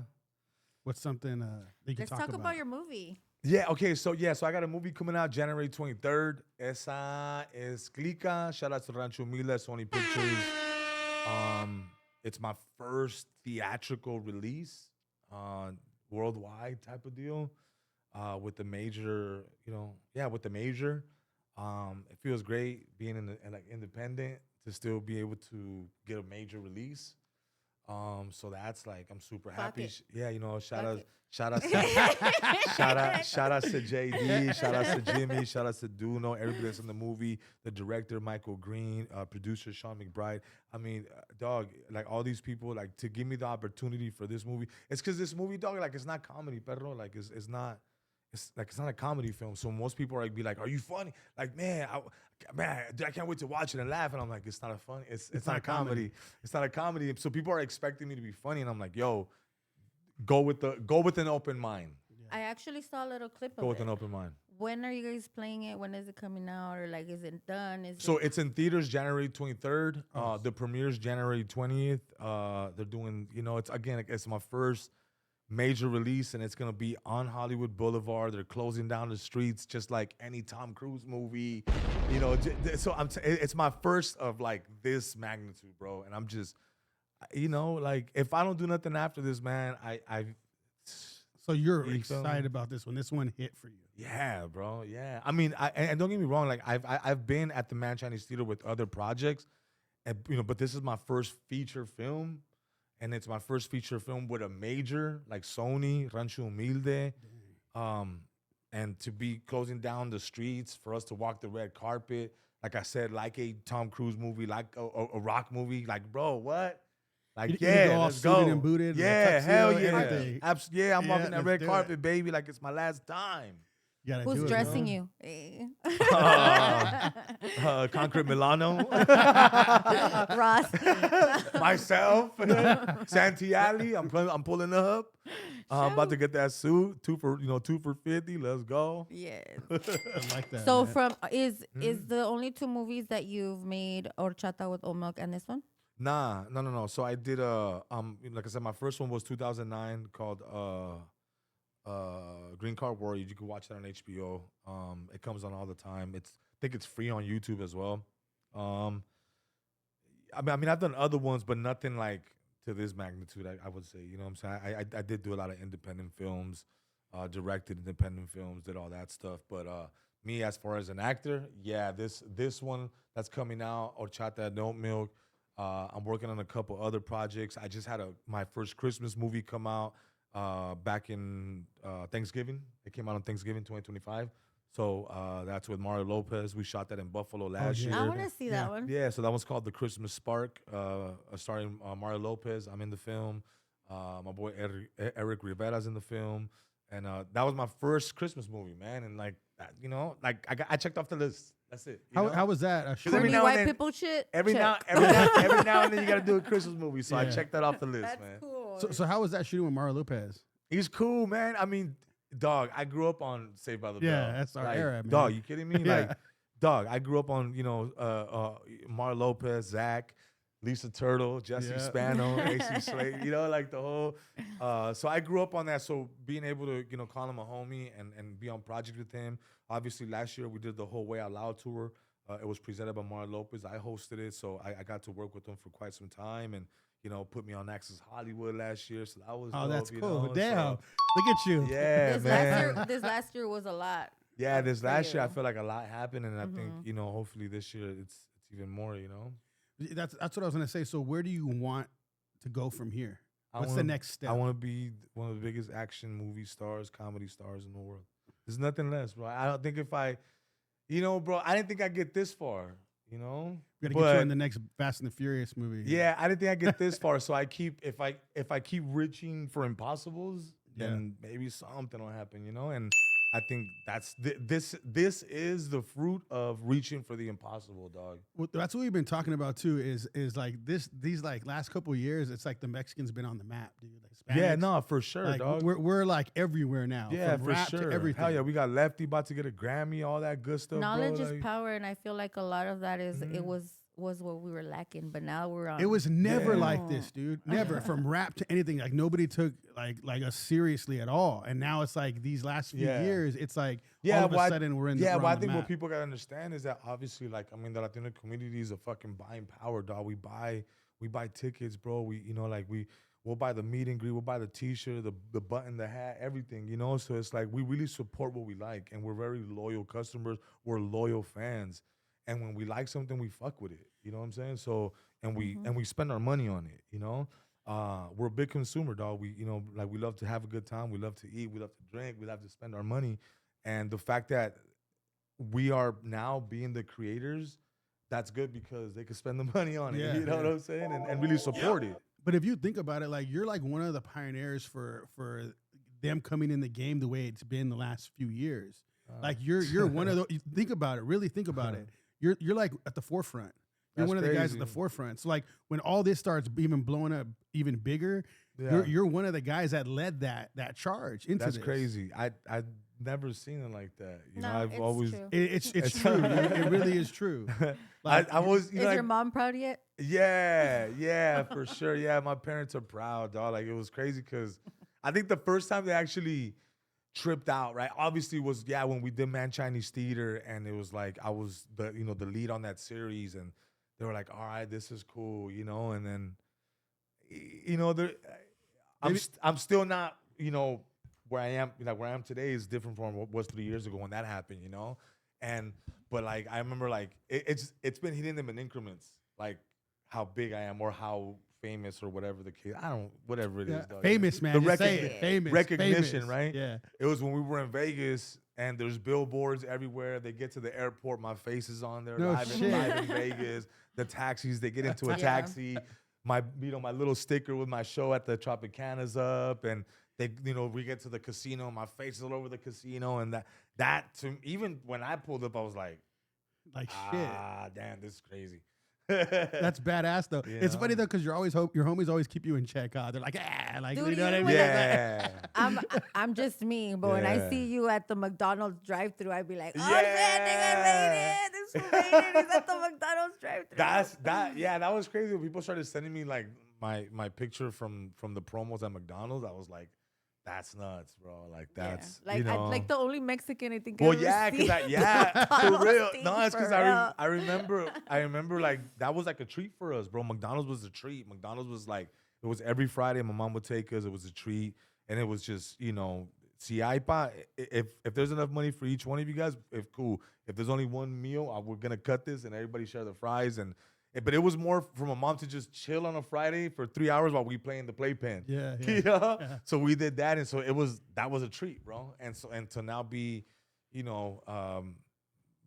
[SPEAKER 2] What's something that you can
[SPEAKER 3] Let's
[SPEAKER 2] talk
[SPEAKER 3] talk
[SPEAKER 2] about?
[SPEAKER 3] about your movie.
[SPEAKER 1] Yeah, okay, so I got a movie coming out January 23rd. Esa es Clica. Shout out to Rancho Mila, Sony Pictures. It's my first theatrical release, worldwide type of deal, with the major, with the major. It feels great being independent to still be able to get a major release. So that's like I'm super
[SPEAKER 3] Fuck
[SPEAKER 1] happy.
[SPEAKER 3] it.
[SPEAKER 1] Yeah, you know,
[SPEAKER 3] Fuck it.
[SPEAKER 1] shout out to shout out to JD, shout out to Jimmy, shout out to Duno, everybody that's in the movie, the director Michael Green, producer Sean McBride. I mean, dog, like all these people, like to give me the opportunity for this movie. It's because this movie, dog, like it's not comedy, perro. Like it's not. It's like it's not a comedy film, so most people are like, be like, "Are you funny?" Like, man, I can't wait to watch it and laugh. And I'm like, "It's not a funny. It's not a comedy. It's not a comedy." So people are expecting me to be funny, and I'm like, "Yo, go with an open mind.
[SPEAKER 3] I actually saw a little clip
[SPEAKER 1] Go
[SPEAKER 3] of
[SPEAKER 1] with
[SPEAKER 3] it.
[SPEAKER 1] an open mind."
[SPEAKER 3] When are you guys playing it? When is it coming out? Or like, is it done? Is
[SPEAKER 1] So
[SPEAKER 3] it?
[SPEAKER 1] it's in theaters January 23rd. The premiere's January 20th. They're doing, it's again, it's my first major release, and it's gonna be on Hollywood Boulevard. They're closing down the streets just like any Tom Cruise movie, So it's my first of like this magnitude, bro. And I'm just, like if I don't do nothing after this, man, I
[SPEAKER 2] So you're
[SPEAKER 1] You feel me?
[SPEAKER 2] excited about this one. This one hit for you.
[SPEAKER 1] yeah, bro, yeah. I mean, and don't get me wrong, like I've been at the Man Chinese Theater with other projects, and but this is my first feature film. And it's my first feature film with a major like Sony, Rancho Humilde. And to be closing down the streets, for us to walk the red carpet, like I said, like a Tom Cruise movie, like a rock movie, like, bro, what? Like,
[SPEAKER 2] You go all
[SPEAKER 1] let's
[SPEAKER 2] suited
[SPEAKER 1] go.
[SPEAKER 2] and booted,
[SPEAKER 1] Yeah,
[SPEAKER 2] tuxedo,
[SPEAKER 1] hell yeah.
[SPEAKER 2] everything.
[SPEAKER 1] Yeah, I'm
[SPEAKER 2] Yeah,
[SPEAKER 1] walking that
[SPEAKER 2] let's
[SPEAKER 1] red
[SPEAKER 2] do
[SPEAKER 1] carpet,
[SPEAKER 2] it.
[SPEAKER 1] baby, like it's my last time.
[SPEAKER 2] You gotta
[SPEAKER 3] Who's
[SPEAKER 2] do it,
[SPEAKER 3] dressing
[SPEAKER 2] bro.
[SPEAKER 3] you? Eh.
[SPEAKER 1] Concrete Milano.
[SPEAKER 3] Ross.
[SPEAKER 1] Myself, Santiali. I'm pulling up. I'm about to get that suit. Two for 50. Let's go.
[SPEAKER 3] Yes.
[SPEAKER 2] I like that.
[SPEAKER 3] So
[SPEAKER 2] man.
[SPEAKER 3] is the only two movies that you've made horchata with oat milk and this one?
[SPEAKER 1] Nah, no. So I did like I said, my first one was 2009 called Green Card Warrior. You can watch that on HBO. It comes on all the time. I think it's free on YouTube as well. I mean, I've done other ones, but nothing like to this magnitude. I would say, you know what I'm saying. I did do a lot of independent films, directed independent films, did all that stuff. But me, as far as an actor, yeah, this one that's coming out, Horchata and Oat Milk. I'm working on a couple other projects. I just had my first Christmas movie come out back in Thanksgiving. It came out on Thanksgiving 2025. So that's with Mario Lopez. We shot that in Buffalo last
[SPEAKER 2] yeah.
[SPEAKER 1] year.
[SPEAKER 3] I want to see that one.
[SPEAKER 1] Yeah, so that one's called The Christmas Spark, starring Mario Lopez. I'm in the film. My boy Eric Rivera's in the film. And that was my first Christmas movie, man. And like, I checked off the list. That's it.
[SPEAKER 2] How was that?
[SPEAKER 1] every
[SPEAKER 3] Corny
[SPEAKER 1] now and
[SPEAKER 3] white
[SPEAKER 1] then-
[SPEAKER 3] people shit.
[SPEAKER 1] Every
[SPEAKER 3] Check.
[SPEAKER 1] now and then you got to do a Christmas movie. So I
[SPEAKER 2] Yeah.
[SPEAKER 1] checked that off the list,
[SPEAKER 3] That's
[SPEAKER 1] man.
[SPEAKER 3] cool.
[SPEAKER 2] So how was that shooting with Mario Lopez?
[SPEAKER 1] He's cool, man. I mean, dog, I grew up on Saved by the Bell.
[SPEAKER 2] Yeah, that's our era, man.
[SPEAKER 1] Dog, you kidding me?
[SPEAKER 2] Yeah.
[SPEAKER 1] Like, dog, I grew up on, Mario Lopez, Zach, Lisa Turtle, Jesse
[SPEAKER 2] Yeah.
[SPEAKER 1] Spano, AC Slade, like the whole. So I grew up on that. So being able to, call him a homie and be on project with him. Obviously, last year we did the whole Way Out Loud tour. It was presented by Mario Lopez. I hosted it, so I got to work with him for quite some time, and put me on Access Hollywood last year. So that was
[SPEAKER 2] Oh,
[SPEAKER 1] dope,
[SPEAKER 2] that's cool.
[SPEAKER 1] so-
[SPEAKER 2] Damn. Look at you.
[SPEAKER 1] yeah, man.
[SPEAKER 3] This last year was a lot.
[SPEAKER 1] Yeah, this
[SPEAKER 3] for
[SPEAKER 1] last year I
[SPEAKER 3] you.
[SPEAKER 1] feel like a lot happened, and I think hopefully this year it's even more.
[SPEAKER 2] That's what I was gonna say. So where do you want to go from here?
[SPEAKER 1] I
[SPEAKER 2] What's the
[SPEAKER 1] wanna-
[SPEAKER 2] next step?
[SPEAKER 1] I want to be one of the biggest action movie stars, comedy stars in the world. There's nothing less, bro. I don't think bro, I didn't think I'd get this far.
[SPEAKER 2] We gotta get you
[SPEAKER 1] but-
[SPEAKER 2] in the next Fast and the Furious movie.
[SPEAKER 1] Yeah, I didn't think I'd get this far. So if I keep reaching for impossibles, then maybe something will happen, And I think this is the fruit of reaching for the impossible, dog.
[SPEAKER 2] Well, that's what we've been talking about too. Is like these like last couple of years, it's like the Mexicans been on the map, dude. Like
[SPEAKER 1] Yeah,
[SPEAKER 2] Hispanics,
[SPEAKER 1] no, for sure,
[SPEAKER 2] like,
[SPEAKER 1] dog.
[SPEAKER 2] we're like everywhere now.
[SPEAKER 1] Yeah,
[SPEAKER 2] from
[SPEAKER 1] for
[SPEAKER 2] rap
[SPEAKER 1] sure.
[SPEAKER 2] to everything.
[SPEAKER 1] Hell yeah, we got Lefty about to get a Grammy, all that good stuff.
[SPEAKER 3] Knowledge
[SPEAKER 1] bro.
[SPEAKER 3] is
[SPEAKER 1] like-
[SPEAKER 3] power, and I feel like a lot of that is it was what we were lacking, but now we're on.
[SPEAKER 2] It was never
[SPEAKER 1] Yeah.
[SPEAKER 2] like this, dude. Never from rap to anything. Like nobody took like us seriously at all. And now it's like these last few
[SPEAKER 1] Yeah.
[SPEAKER 2] years, it's like
[SPEAKER 1] Yeah,
[SPEAKER 2] all of a
[SPEAKER 1] well,
[SPEAKER 2] sudden we're in.
[SPEAKER 1] Yeah,
[SPEAKER 2] we're
[SPEAKER 1] well, I
[SPEAKER 2] on the
[SPEAKER 1] think what
[SPEAKER 2] map.
[SPEAKER 1] people gotta understand is that obviously, like, I mean, the Latino community is a fucking buying power, dog. We buy tickets, bro. We'll buy the meet and greet, we'll buy the T-shirt, the button, the hat, everything, So it's like we really support what we like, and we're very loyal customers. We're loyal fans, and when we like something, we fuck with it. You know what I'm saying? So and we spend our money on it. we're a big consumer, dog. We, like we love to have a good time. We love to eat. We love to drink. We love to spend our money. And the fact that we are now being the creators, that's good because they can spend the money on it.
[SPEAKER 2] Yeah,
[SPEAKER 1] You know what I'm saying? And really support it.
[SPEAKER 2] But if you think about it, like you're like one of the pioneers for them coming in the game the way it's been the last few years. Like you're one of those. Think about it. Really think about it. You're like at the forefront. You're
[SPEAKER 1] That's
[SPEAKER 2] one of the guys
[SPEAKER 1] crazy.
[SPEAKER 2] at the forefront. So like when all this starts even blowing up even bigger, you're one of the guys that led that charge into
[SPEAKER 1] That's
[SPEAKER 2] this.
[SPEAKER 1] crazy. I've never seen it like that.
[SPEAKER 3] No,
[SPEAKER 1] I've
[SPEAKER 3] it's
[SPEAKER 1] always
[SPEAKER 3] true.
[SPEAKER 2] It's true. It really is true. Like,
[SPEAKER 1] I was
[SPEAKER 3] Is your mom proud yet?
[SPEAKER 1] yeah, for sure. Yeah, my parents are proud, dog. Like it was crazy because I think the first time they actually tripped out, right? Obviously was when we did Man Chinese Theater, and it was like I was the lead on that series, and they were like, all right, this is cool, and then I'm still not, where I am, like where I am today is different from what was 3 years ago when that happened, but like I remember like it's been hitting them in increments, like how big I am or how famous or whatever the case. Whatever it is, dog.
[SPEAKER 2] Famous, man.
[SPEAKER 1] The
[SPEAKER 2] Just say it. Famous.
[SPEAKER 1] recognition,
[SPEAKER 2] famous.
[SPEAKER 1] right?
[SPEAKER 2] Yeah.
[SPEAKER 1] It was when we were in Vegas and there's billboards everywhere. They get to the airport, my face is on there.
[SPEAKER 2] No
[SPEAKER 1] live
[SPEAKER 2] shit.
[SPEAKER 1] in Vegas. The taxis, they get into a
[SPEAKER 3] Yeah.
[SPEAKER 1] taxi. My little sticker with my show at the Tropicana's up, and they, we get to the casino. My face is all over the casino, and that to even when I pulled up, I was like,
[SPEAKER 2] shit.
[SPEAKER 1] damn, this is crazy.
[SPEAKER 2] That's badass though.
[SPEAKER 1] You
[SPEAKER 2] It's
[SPEAKER 1] know?
[SPEAKER 2] funny though because your homies always keep you in check. They're like, like
[SPEAKER 3] Dude,
[SPEAKER 2] you know what I
[SPEAKER 3] even
[SPEAKER 2] mean?
[SPEAKER 3] when
[SPEAKER 1] Yeah.
[SPEAKER 3] I'm just me, but when I
[SPEAKER 1] Yeah.
[SPEAKER 3] see you at the McDonald's drive-thru, I'd be like, oh
[SPEAKER 1] Yeah.
[SPEAKER 3] shit, nigga made it. This fool made it. He's at the McDonald's drive-thru.
[SPEAKER 1] That was crazy. When people started sending me like my picture from the promos at McDonald's, I was like, that's nuts, bro. Like that's
[SPEAKER 3] like like the only Mexican I think.
[SPEAKER 1] Well,
[SPEAKER 3] I've ever
[SPEAKER 1] yeah,
[SPEAKER 3] seen
[SPEAKER 1] because for
[SPEAKER 3] McDonald's
[SPEAKER 1] real.
[SPEAKER 3] thing,
[SPEAKER 1] No, it's
[SPEAKER 3] for
[SPEAKER 1] because
[SPEAKER 3] real.
[SPEAKER 1] I remember like that was like a treat for us, bro. McDonald's was a treat. McDonald's was like it was every Friday. My mom would take us. It was a treat, and it was just si hay if there's enough money for each one of you guys, if cool. If there's only one meal, we're gonna cut this and everybody share the fries but it was more for my mom to just chill on a Friday for 3 hours while we play in the playpen.
[SPEAKER 2] Yeah.
[SPEAKER 1] Yeah. So we did that, and so that was a treat, bro. And to now be,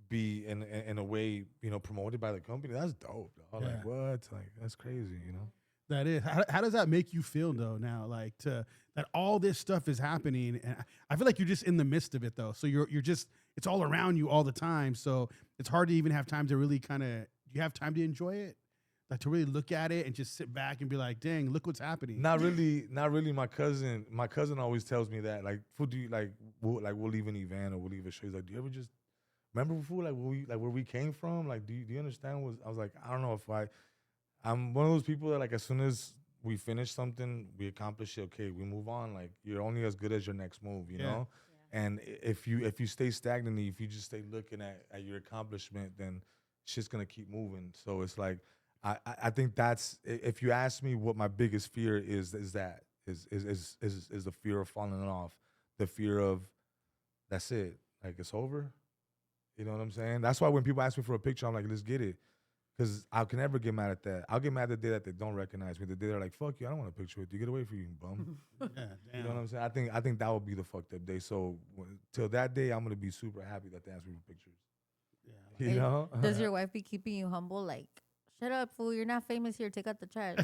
[SPEAKER 1] be in a way, promoted by the company. That's dope, dog.
[SPEAKER 2] Yeah.
[SPEAKER 1] Like what? Like that's crazy,
[SPEAKER 2] That is. How does that make you feel though now? Like that all this stuff is happening, and I feel like you're just in the midst of it though. So you're just it's all around you all the time. So it's hard to even have time to really kind of. Do you have time to enjoy it? Like to really look at it and just sit back and be like, dang, look what's happening.
[SPEAKER 1] Not really. My cousin always tells me that, like, fool, do you we'll leave an event or we'll leave a show. He's like, do you ever just remember, fool, where we came from? Like, do you understand? I was like, I don't know if I'm one of those people that like as soon as we finish something, we accomplish it. Okay, we move on. Like you're only as good as your next move, you know.
[SPEAKER 3] Yeah.
[SPEAKER 1] And if you stay stagnant, if you just stay looking at your accomplishment, then shit's gonna keep moving. So it's like I think that's, if you ask me what my biggest fear is the fear of falling off, the fear of that's it, like it's over. You know what I'm saying? That's why when people ask me for a picture, I'm like, let's get it. Because I can never get mad at that. I'll get mad the day that they don't recognize me. The day they're like, fuck you, I don't want a picture with you. Get away from you, bum.
[SPEAKER 2] Yeah, damn.
[SPEAKER 1] You know what I'm saying? I think that would be the fucked up day. So till that day, I'm going to be super happy that they ask me for pictures.
[SPEAKER 2] Yeah,
[SPEAKER 1] You know?
[SPEAKER 3] Does your wife be keeping you humble? Like, shut up, fool. You're not famous here. Take out the trash.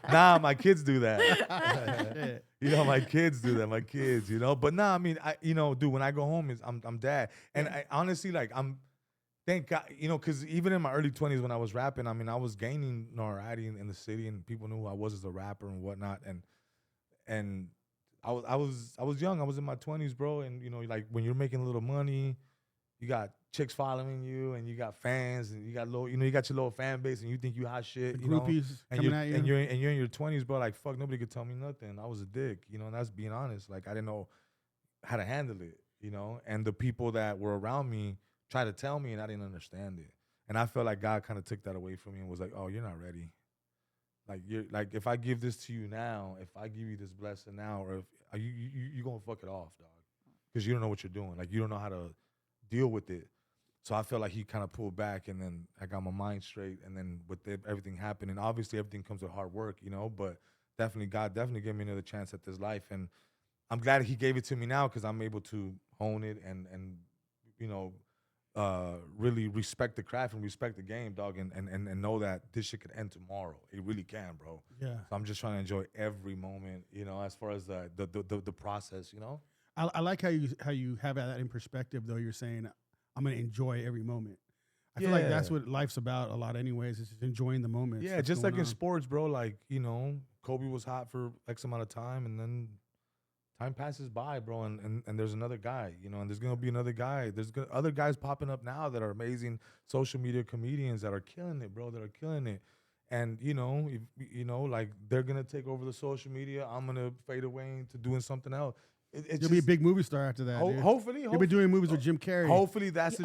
[SPEAKER 1] Nah, my kids do that.
[SPEAKER 2] Shit.
[SPEAKER 1] My kids do that. My kids, But nah, I mean, dude, when I go home, I'm dad. And I honestly, like, thank God, because even in my early 20s when I was rapping, I mean, I was gaining notoriety in the city, and people knew who I was as a rapper and whatnot. And I was young. I was in my 20s, bro. And like when you're making a little money, you got chicks following you, and you got fans, and you got you got your little fan base, and you think you hot shit.
[SPEAKER 2] The groupies coming at you.
[SPEAKER 1] And you're in your 20s, bro. Like fuck, nobody could tell me nothing. I was a dick, and that's being honest. Like I didn't know how to handle it, And the people that were around me tried to tell me, and I didn't understand it. And I felt like God kind of took that away from me and was like, "Oh, you're not ready. Like if I give this to you now, if I give you this blessing now, or if you gonna fuck it off, dog, because you don't know what you're doing. Like you don't know how to deal with it." So I felt like he kind of pulled back, and then I got my mind straight. And then with everything happening, obviously everything comes with hard work, you know. But definitely, God definitely gave me another chance at this life, and I'm glad He gave it to me now because I'm able to hone it and you know, really respect the craft and respect the game, dog, and know that this shit could end tomorrow. It really can, bro.
[SPEAKER 2] Yeah.
[SPEAKER 1] So I'm just trying to enjoy every moment, you know, as far as the process, you know.
[SPEAKER 2] I like how you have that in perspective, though. You're saying I'm going to enjoy every moment. I feel like that's what life's about a lot, anyways. Is just enjoying the moments.
[SPEAKER 1] Yeah, just like in sports, bro. Like, you know, Kobe was hot for X amount of time, and then time passes by, bro, and there's another guy, you know, and there's gonna be another guy. There's other guys popping up now that are amazing social media comedians that are killing it, bro. That are killing it, and you know, if, you know, like they're gonna take over the social media. I'm gonna fade away into doing something else.
[SPEAKER 2] You'll be a big movie star after that.
[SPEAKER 1] Hopefully,
[SPEAKER 2] you'll be doing movies with Jim Carrey.
[SPEAKER 1] Hopefully, that's the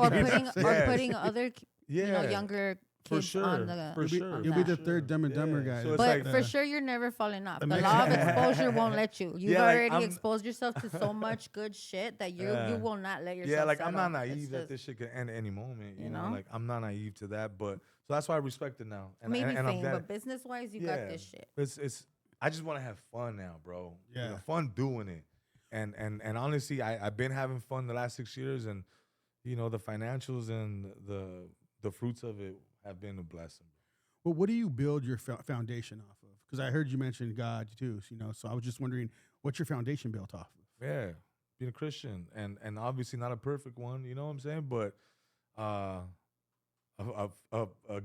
[SPEAKER 3] putting other you know, younger kids on the
[SPEAKER 2] You'll be the third Dumb and Dumber guy.
[SPEAKER 1] So
[SPEAKER 3] but like, for sure, you're never falling off. The law of exposure won't let you. You've already exposed yourself to so much good shit that you will not let yourself.
[SPEAKER 1] Yeah, like I'm not naive that this shit could end at any moment. You know, like I'm not naive to that. But so that's why I respect it now. And
[SPEAKER 3] maybe fame, but business wise, you got this shit.
[SPEAKER 1] It's. I just want to have fun now, bro.
[SPEAKER 2] Yeah,
[SPEAKER 1] you know, fun doing it. And honestly, I've been having fun the last 6 years, and you know, the financials and the fruits of it have been a blessing.
[SPEAKER 2] Well, what do you build your foundation off of? Because I heard you mention God too, you know. So I was just wondering, what's your foundation built off of?
[SPEAKER 1] Yeah, being a Christian, and obviously not a perfect one, you know what I'm saying, but a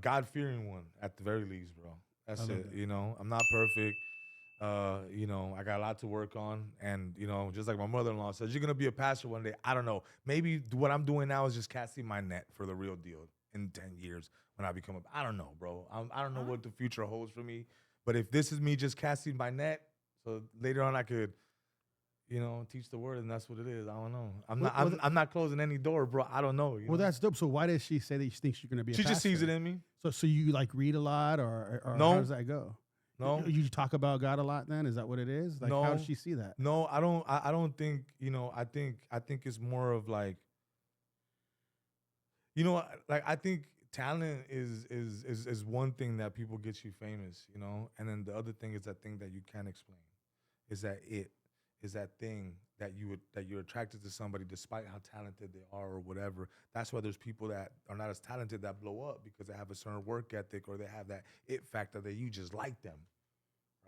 [SPEAKER 1] God-fearing one at the very least, bro. That's it. You know, I'm not perfect. You know, I got a lot to work on, and you know, just like my mother-in-law says, you're gonna be a pastor one day. I don't know. Maybe what I'm doing now is just casting my net for the real deal in 10 years when I become I don't know, bro. I don't know what the future holds for me. But if this is me just casting my net, so later on I could, you know, teach the word, and that's what it is. I don't know. I'm not closing any door, bro. I don't know. You know?
[SPEAKER 2] That's dope. So why does she say that she thinks you're gonna be?
[SPEAKER 1] She just sees it in me.
[SPEAKER 2] So you like read a lot, or
[SPEAKER 1] no?
[SPEAKER 2] How does that go?
[SPEAKER 1] No.
[SPEAKER 2] You talk about God a lot then? Is that what it is? Like,
[SPEAKER 1] no.
[SPEAKER 2] How does she see that?
[SPEAKER 1] No, I don't. I don't think. You know, I think it's more of like. You know, like I think talent is one thing that people get you famous, you know, and then the other thing is that thing that you can't explain, is that thing that you're attracted to somebody despite how talented they are or whatever. That's why there's people that are not as talented that blow up because they have a certain work ethic or they have that it factor that you just like them,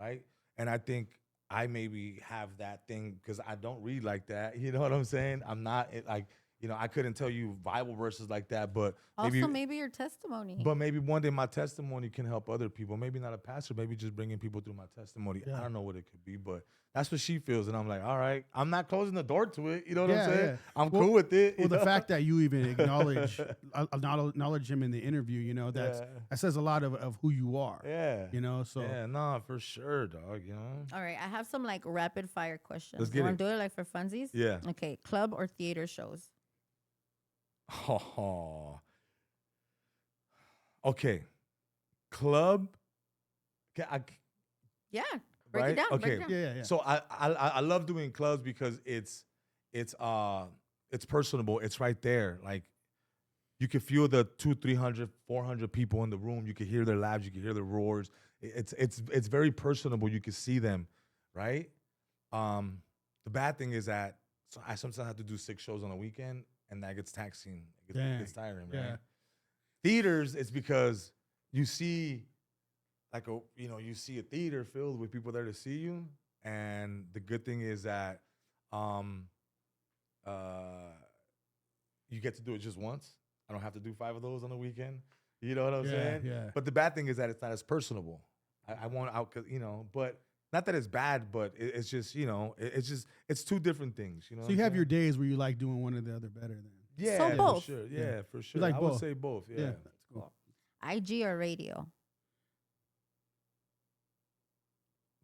[SPEAKER 1] right? And I think I maybe have that thing because I don't read like that. You know what I'm saying? I'm not like. You know, I couldn't tell you Bible verses like that, but
[SPEAKER 3] maybe your testimony.
[SPEAKER 1] But maybe one day my testimony can help other people. Maybe not a pastor, maybe just bringing people through my testimony. Yeah. I don't know what it could be, but that's what she feels. And I'm like, all right, I'm not closing the door to it. You know what I'm saying? Yeah. I'm cool with it.
[SPEAKER 2] Well, the fact that you even acknowledge him in the interview, you know, that says a lot of who you are.
[SPEAKER 1] Yeah.
[SPEAKER 2] You know, so.
[SPEAKER 1] Yeah, no, for sure, dog, you know.
[SPEAKER 3] All right, I have some like rapid fire questions.
[SPEAKER 1] Let's get
[SPEAKER 3] you want to do it like for funsies?
[SPEAKER 1] Yeah.
[SPEAKER 3] Okay, club or theater shows?
[SPEAKER 1] Oh. Okay. Club.
[SPEAKER 3] Yeah. Break it down.
[SPEAKER 1] Okay.
[SPEAKER 3] Break it down.
[SPEAKER 2] Yeah.
[SPEAKER 1] So I love doing clubs because it's personable. It's right there. Like you can feel the 200, 300, 400 people in the room. You can hear their laughs. You can hear their roars. It's very personable. You can see them, right? The bad thing is that I sometimes have to do 6 shows on a weekend. And that gets taxing. It gets tiring, right? Yeah. Theaters, it's because you see, you see a theater filled with people there to see you. And the good thing is that you get to do it just once. I don't have to do 5 of those on a weekend. You know what I'm saying?
[SPEAKER 2] Yeah.
[SPEAKER 1] But the bad thing is that it's not as personable. I want out, you know, but. Not that it's bad, but it's just, you know, it's 2 different things, you know.
[SPEAKER 2] So you have your days where you like doing one or the other better than.
[SPEAKER 1] Yeah,
[SPEAKER 3] so both.
[SPEAKER 1] For sure. Yeah, for sure.
[SPEAKER 2] Like
[SPEAKER 1] I would say both. Yeah.
[SPEAKER 2] That's cool.
[SPEAKER 3] IG or radio?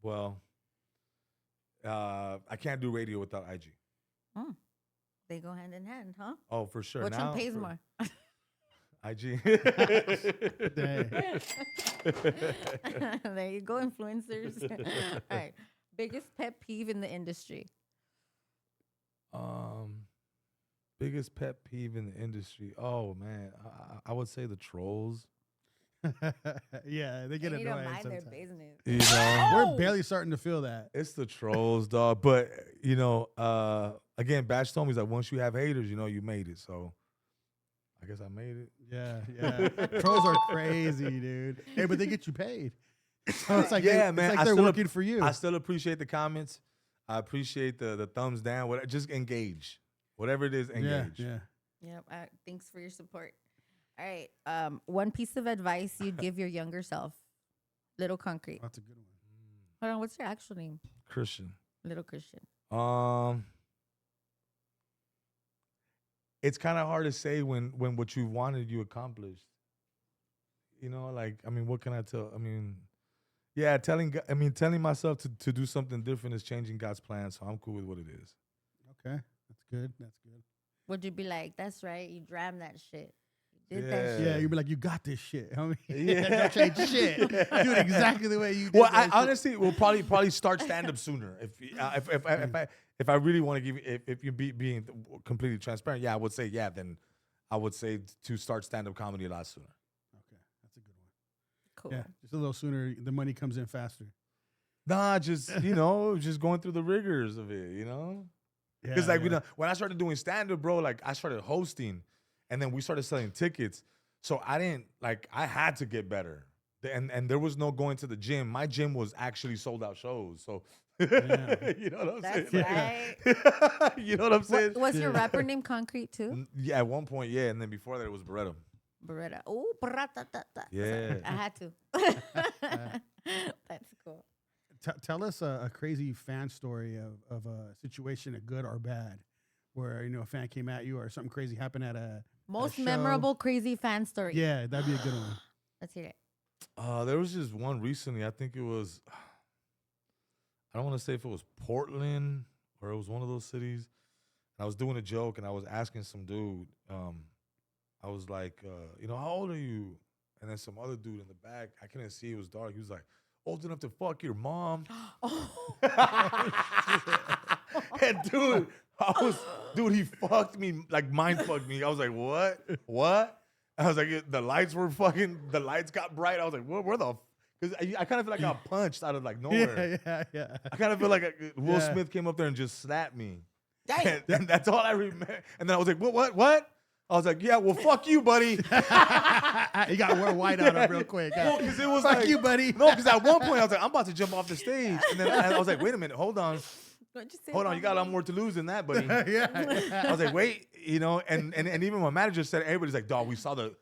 [SPEAKER 1] Well, I can't do radio without IG.
[SPEAKER 3] Oh, they go hand in hand, huh?
[SPEAKER 1] Oh, for sure.
[SPEAKER 3] Which one pays more?
[SPEAKER 1] IG.
[SPEAKER 3] There you go, influencers. All right. Biggest pet peeve in the industry?
[SPEAKER 1] Biggest pet peeve in the industry. Oh man, I would say the trolls.
[SPEAKER 2] Yeah, they get
[SPEAKER 3] They need to
[SPEAKER 2] annoying
[SPEAKER 3] mind their
[SPEAKER 2] sometimes.
[SPEAKER 3] business.
[SPEAKER 1] You know,
[SPEAKER 2] We're barely starting to feel that.
[SPEAKER 1] it's the trolls, dog. But you know, again, Bash told me he's like, once you have haters, you know, you made it. So I guess I made it.
[SPEAKER 2] Yeah. Trolls are crazy, dude. Hey, but they get you paid. So it's like
[SPEAKER 1] Yeah,
[SPEAKER 2] it's
[SPEAKER 1] man,
[SPEAKER 2] like
[SPEAKER 1] I
[SPEAKER 2] they're
[SPEAKER 1] still
[SPEAKER 2] working for you.
[SPEAKER 1] I still appreciate the comments. I appreciate the thumbs down. What just engage. Whatever it is, engage.
[SPEAKER 2] Yeah.
[SPEAKER 3] Yep. Thanks for your support. All right. One piece of advice you'd give your younger self. Little Concrete.
[SPEAKER 2] That's a good one.
[SPEAKER 3] Hold on. What's your actual name?
[SPEAKER 1] Christian.
[SPEAKER 3] Little Christian.
[SPEAKER 1] It's kind of hard to say when what you wanted you accomplished. You know, like I mean, what can I tell? I mean, yeah, telling myself to do something different is changing God's plan. So I'm cool with what it is.
[SPEAKER 2] Okay, that's good. That's good.
[SPEAKER 3] Would you be like, that's right, you drammed that shit. You did
[SPEAKER 1] Yeah.
[SPEAKER 3] that shit.
[SPEAKER 2] Yeah, you'd be like, you got this shit. I mean,
[SPEAKER 1] Yeah.
[SPEAKER 2] don't change shit. Do it exactly the way you did.
[SPEAKER 1] Well, I
[SPEAKER 2] that shit.
[SPEAKER 1] honestly will probably start stand up sooner if I really want to give you if you being completely transparent. Yeah, I would say then I would say to start stand up comedy a lot sooner.
[SPEAKER 2] Okay, that's a good one.
[SPEAKER 3] Cool.
[SPEAKER 2] Yeah, just a little sooner, the money comes in faster.
[SPEAKER 1] Nah, just just going through the rigors of it, Because when I started doing stand up, bro, like I started hosting, and then we started selling tickets. So I had to get better, and there was no going to the gym. My gym was actually sold out shows. So
[SPEAKER 2] Yeah.
[SPEAKER 1] you know what I'm
[SPEAKER 3] That's
[SPEAKER 1] saying?
[SPEAKER 3] right.
[SPEAKER 1] You know what I'm saying?
[SPEAKER 3] Was your rapper name Concrete too?
[SPEAKER 1] Yeah, at one point, yeah, and then before that it was Beretta.
[SPEAKER 3] Beretta. Oh, Beretta.
[SPEAKER 1] Yeah.
[SPEAKER 3] I had to. That's cool.
[SPEAKER 2] Tell us a crazy fan story of a situation, a good or bad, where a fan came at you or something crazy happened at a
[SPEAKER 3] Most
[SPEAKER 2] show.
[SPEAKER 3] memorable crazy fan story.
[SPEAKER 2] Yeah, that'd be a good one.
[SPEAKER 3] Let's hear it.
[SPEAKER 1] There was just one recently. I think it was. I don't want to say if it was Portland or it was one of those cities. I was doing a joke and I was asking some dude. I was like, how old are you? And then some other dude in the back. I couldn't see. It was dark. He was like, old enough to fuck your mom. And dude, he fucked me, like mind fucked me. I was like, what? I was like, the lights got bright. I was like, where the? Because I kind of feel like I got punched out of like nowhere.
[SPEAKER 2] Yeah.
[SPEAKER 1] I kind of feel like Will Smith came up there and just slapped me. And that's all I remember. And then I was like, what? I was like, yeah, well, fuck you, buddy.
[SPEAKER 2] You got to wear white on him real quick.
[SPEAKER 1] Well, because it was
[SPEAKER 2] Fuck
[SPEAKER 1] like,
[SPEAKER 2] you, buddy.
[SPEAKER 1] No, because at one point I was like, I'm about to jump off the stage. And then I was like, wait a minute, hold on.
[SPEAKER 3] What'd you say
[SPEAKER 1] Hold on,
[SPEAKER 3] about
[SPEAKER 1] you got a lot
[SPEAKER 3] me?
[SPEAKER 1] more to lose than that, buddy.
[SPEAKER 2] Yeah.
[SPEAKER 1] I was like, wait, and even my manager said, everybody's like, dog, we saw the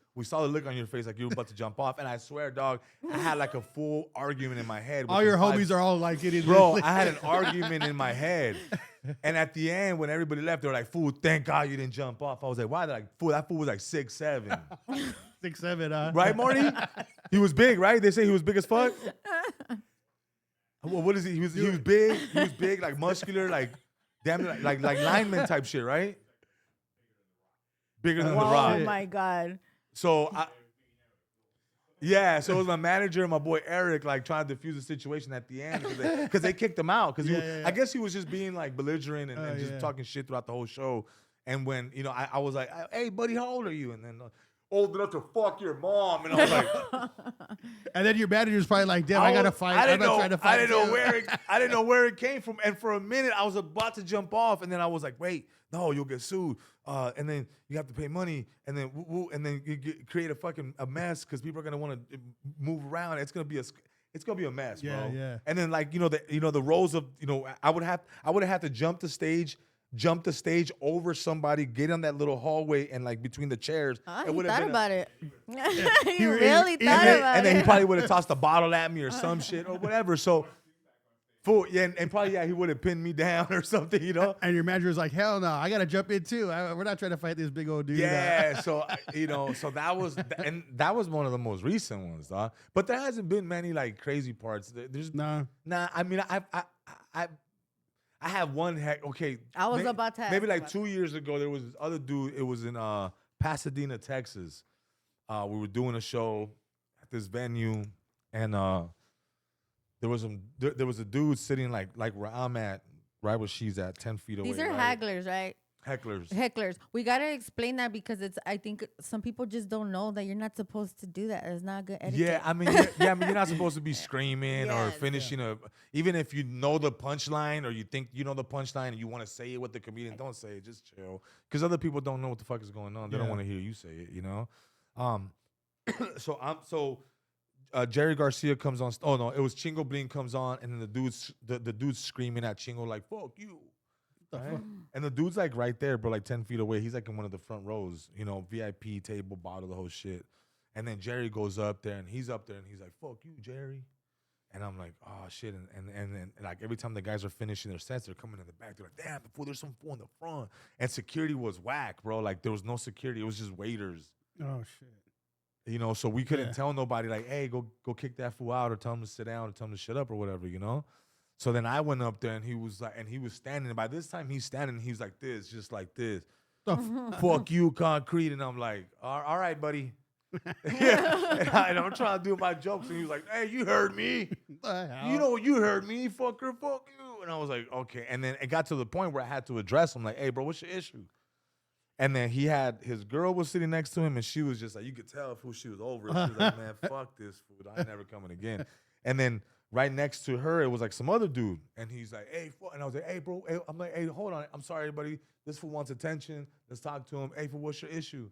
[SPEAKER 1] look on your face like you were about to jump off. And I swear, dog, I had like a full argument in my head. with
[SPEAKER 2] All your
[SPEAKER 1] the
[SPEAKER 2] homies are all like getting
[SPEAKER 1] Bro, I had an argument in my head. And at the end, when everybody left, they were like, fool, thank God you didn't jump off. I was like, why? They're like, fool, that fool was like 6'7".
[SPEAKER 2] 6'7",
[SPEAKER 1] Right, Marty? He was big, right? They say he was big as fuck. Well, what is he? He was big. He was big, like muscular, like damn, like lineman type shit, right? Bigger than the Rock.
[SPEAKER 3] Oh my God.
[SPEAKER 1] So so it was my manager and my boy Eric like trying to defuse the situation at the end because they kicked him out because I guess he was just being like belligerent and just talking shit throughout the whole show. And when I was like, hey buddy, how old are you? And then old enough to fuck your mom. And I was like,
[SPEAKER 2] and then your manager's probably like, damn, I gotta fight.
[SPEAKER 1] I didn't know.
[SPEAKER 2] Trying to fight
[SPEAKER 1] I didn't know where it came from. And for a minute, I was about to jump off, and then I was like, wait, no, you'll get sued. And then you have to pay money, and then you create a mess because people are gonna want to move around. It's gonna be a mess, bro.
[SPEAKER 2] Yeah.
[SPEAKER 1] And then like the roles of I would have had to jump the stage over somebody, get on that little hallway, and like between the chairs.
[SPEAKER 3] You thought about it.
[SPEAKER 2] He
[SPEAKER 3] You really thought about it.
[SPEAKER 1] And then he probably would have tossed a bottle at me or some shit or whatever. So, and probably he would have pinned me down or something,
[SPEAKER 2] And your manager's like, hell no, I gotta jump in too. We're not trying to fight this big old dude.
[SPEAKER 1] Yeah. So so that was one of the most recent ones, dog. But there hasn't been many like crazy parts. There's
[SPEAKER 2] No.
[SPEAKER 1] Nah. I mean, I have one okay.
[SPEAKER 3] I was about to ask
[SPEAKER 1] maybe like
[SPEAKER 3] about
[SPEAKER 1] 2 years ago. There was this other dude. It was in Pasadena, Texas. We were doing a show at this venue, and there was a dude sitting like where I'm at, right where she's at, 10 feet away.
[SPEAKER 3] These are
[SPEAKER 1] right?
[SPEAKER 3] hagglers, right? Hecklers. We gotta explain that because I think some people just don't know that you're not supposed to do that. It's not good etiquette.
[SPEAKER 1] Yeah, I mean, you're not supposed to be screaming or finishing even if you know the punchline or you think you know the punchline and you want to say it with the comedian, don't say it. Just chill, because other people don't know what the fuck is going on. They don't want to hear you say it. You know. Jerry Garcia comes on. Oh no, it was Chingo Bling comes on, and then the dude's screaming at Chingo like "fuck you," right? And the dude's like right there, bro, like 10 feet away. He's like in one of the front rows, you know, VIP table, bottle, the whole shit. And then Jerry goes up there, and he's up there, and he's like "fuck you, Jerry," and I'm like, oh shit, and then like every time the guys are finishing their sets, they're coming in the back. They're like, damn, before there's some fool in the front, and security was whack, bro. Like there was no security, it was just waiters.
[SPEAKER 2] Oh shit.
[SPEAKER 1] You know, so we couldn't tell nobody like, hey, go kick that fool out or tell him to sit down or tell him to shut up or whatever, you know? So then I went up there and he was like, and he was standing. And by this time he's standing and he's like this, just like this. Fuck you, concrete. And I'm like, all right, buddy. And I'm trying to do my jokes. And he was like, hey, you heard me. You know, you heard me, fucker, fuck you. And I was like, okay. And then it got to the point where I had to address him like, hey, bro, what's your issue? And then he had, his girl was sitting next to him, and she was just like, you could tell who she was over it. She was like, man, fuck this food. I ain't never coming again. And then right next to her, it was like some other dude. And he's like, hey, and I was like, hey, bro. Hey. I'm like, hey, hold on. I'm sorry, everybody. This fool wants attention. Let's talk to him. Hey, fool, what's your issue?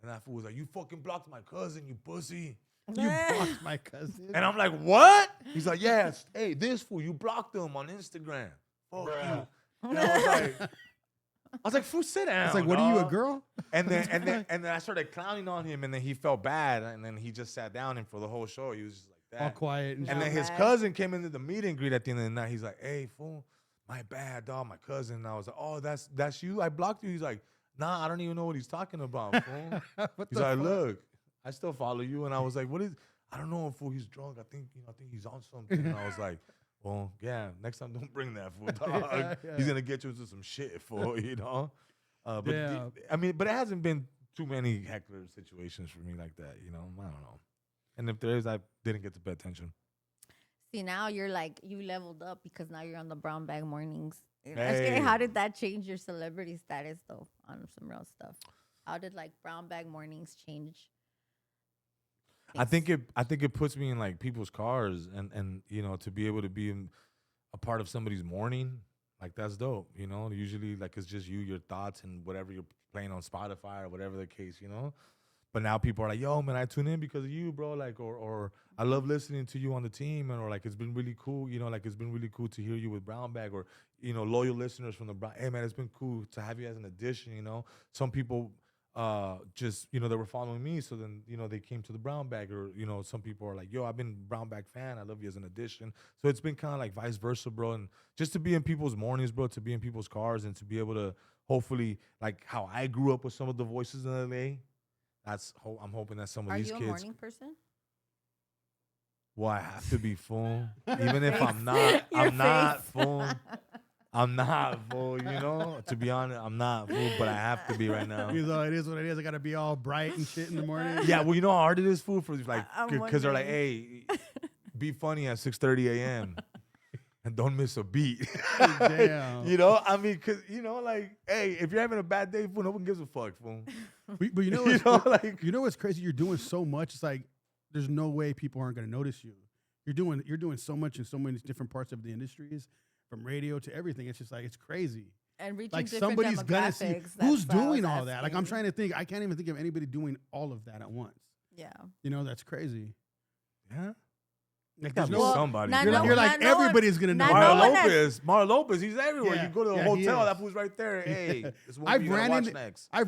[SPEAKER 1] And that fool was like, you fucking blocked my cousin, you pussy.
[SPEAKER 2] You blocked my cousin?
[SPEAKER 1] And I'm like, what? He's like, yes. Hey, this fool, you blocked him on Instagram. Fuck you. And I was like, fool, sit down.
[SPEAKER 2] It's like, what are you, a girl?
[SPEAKER 1] And then I started clowning on him, and then he felt bad, and then he just sat down, and for the whole show, he was just like that.
[SPEAKER 2] All quiet.
[SPEAKER 1] And then his cousin came into the meet and greet at the end of the night. He's like, hey, fool, my bad, dog, my cousin. And I was like, oh, that's you? I blocked you? He's like, nah, I don't even know what he's talking about, fool. He's like, look, I still follow you. And I was like, what is, I don't know, fool, he's drunk. I think he's on something. And I was like, well, yeah, next time don't bring that fool, dog. He's going to get you into some shit, fool, you know? But it hasn't been too many heckler situations for me like that, you know? I don't know. And if there is, I didn't get to pay attention.
[SPEAKER 3] See, now you're like, you leveled up because now you're on the brown bag mornings. Hey. How did that change your celebrity status, though, on some real stuff? How did, like, brown bag mornings change?
[SPEAKER 1] I think it puts me in like people's cars and you know, to be able to be a part of somebody's morning, like that's dope, you know. Usually like it's just you, your thoughts, and whatever you're playing on Spotify or whatever the case, you know. But now people are like, yo, man, I tune in because of you, bro. Like, or I love listening to you on the team, and or like it's been really cool, you know, like it's been really cool to hear you with Brown Bag, or you know, loyal listeners from the Brown. Hey, man, it's been cool to have you as an addition, you know. Some people just, you know, they were following me, so then, you know, they came to the Brown Bag, or, you know, some people are like, yo, I've been Brown Bag fan, I love you as an addition. So it's been kind of like vice versa, bro. And just to be in people's mornings, bro, to be in people's cars, and to be able to hopefully, like how I grew up with some of the voices in LA, I'm hoping that some of these kids.
[SPEAKER 3] Are you a morning person?
[SPEAKER 1] Well, I have to be full. Even if I'm not, I'm not full. I'm not full, you know? To be honest, I'm not full, but I have to be right now.
[SPEAKER 2] He's all, it is what it is. I got to be all bright and shit in the morning.
[SPEAKER 1] Yeah, well, you know how hard it is, fool, for like, because they're like, hey, be funny at 6:30 a.m. and don't miss a beat.
[SPEAKER 2] Damn.
[SPEAKER 1] You know, I mean, because, you know, like, hey, if you're having a bad day, fool, no one gives a fuck, fool.
[SPEAKER 2] But you know, you know what's crazy? You're doing so much. It's like there's no way people aren't going to notice you. You're doing so much in so many different parts of the industries, from radio to everything. It's just like, it's crazy.
[SPEAKER 3] And reaching
[SPEAKER 2] like
[SPEAKER 3] different
[SPEAKER 2] somebody's gonna see who's doing all that. Like, I'm
[SPEAKER 3] asking.
[SPEAKER 2] trying to think. I can't even think of anybody doing all of that at once.
[SPEAKER 3] Yeah.
[SPEAKER 2] You know, that's crazy.
[SPEAKER 1] Yeah.
[SPEAKER 2] Like,
[SPEAKER 1] There's
[SPEAKER 2] there's no
[SPEAKER 1] somebody.
[SPEAKER 2] You're like, everybody's gonna know.
[SPEAKER 1] Mario Lopez, he's everywhere.
[SPEAKER 2] Yeah,
[SPEAKER 1] You go to a hotel, that fool's right there. Hey, this one
[SPEAKER 2] I've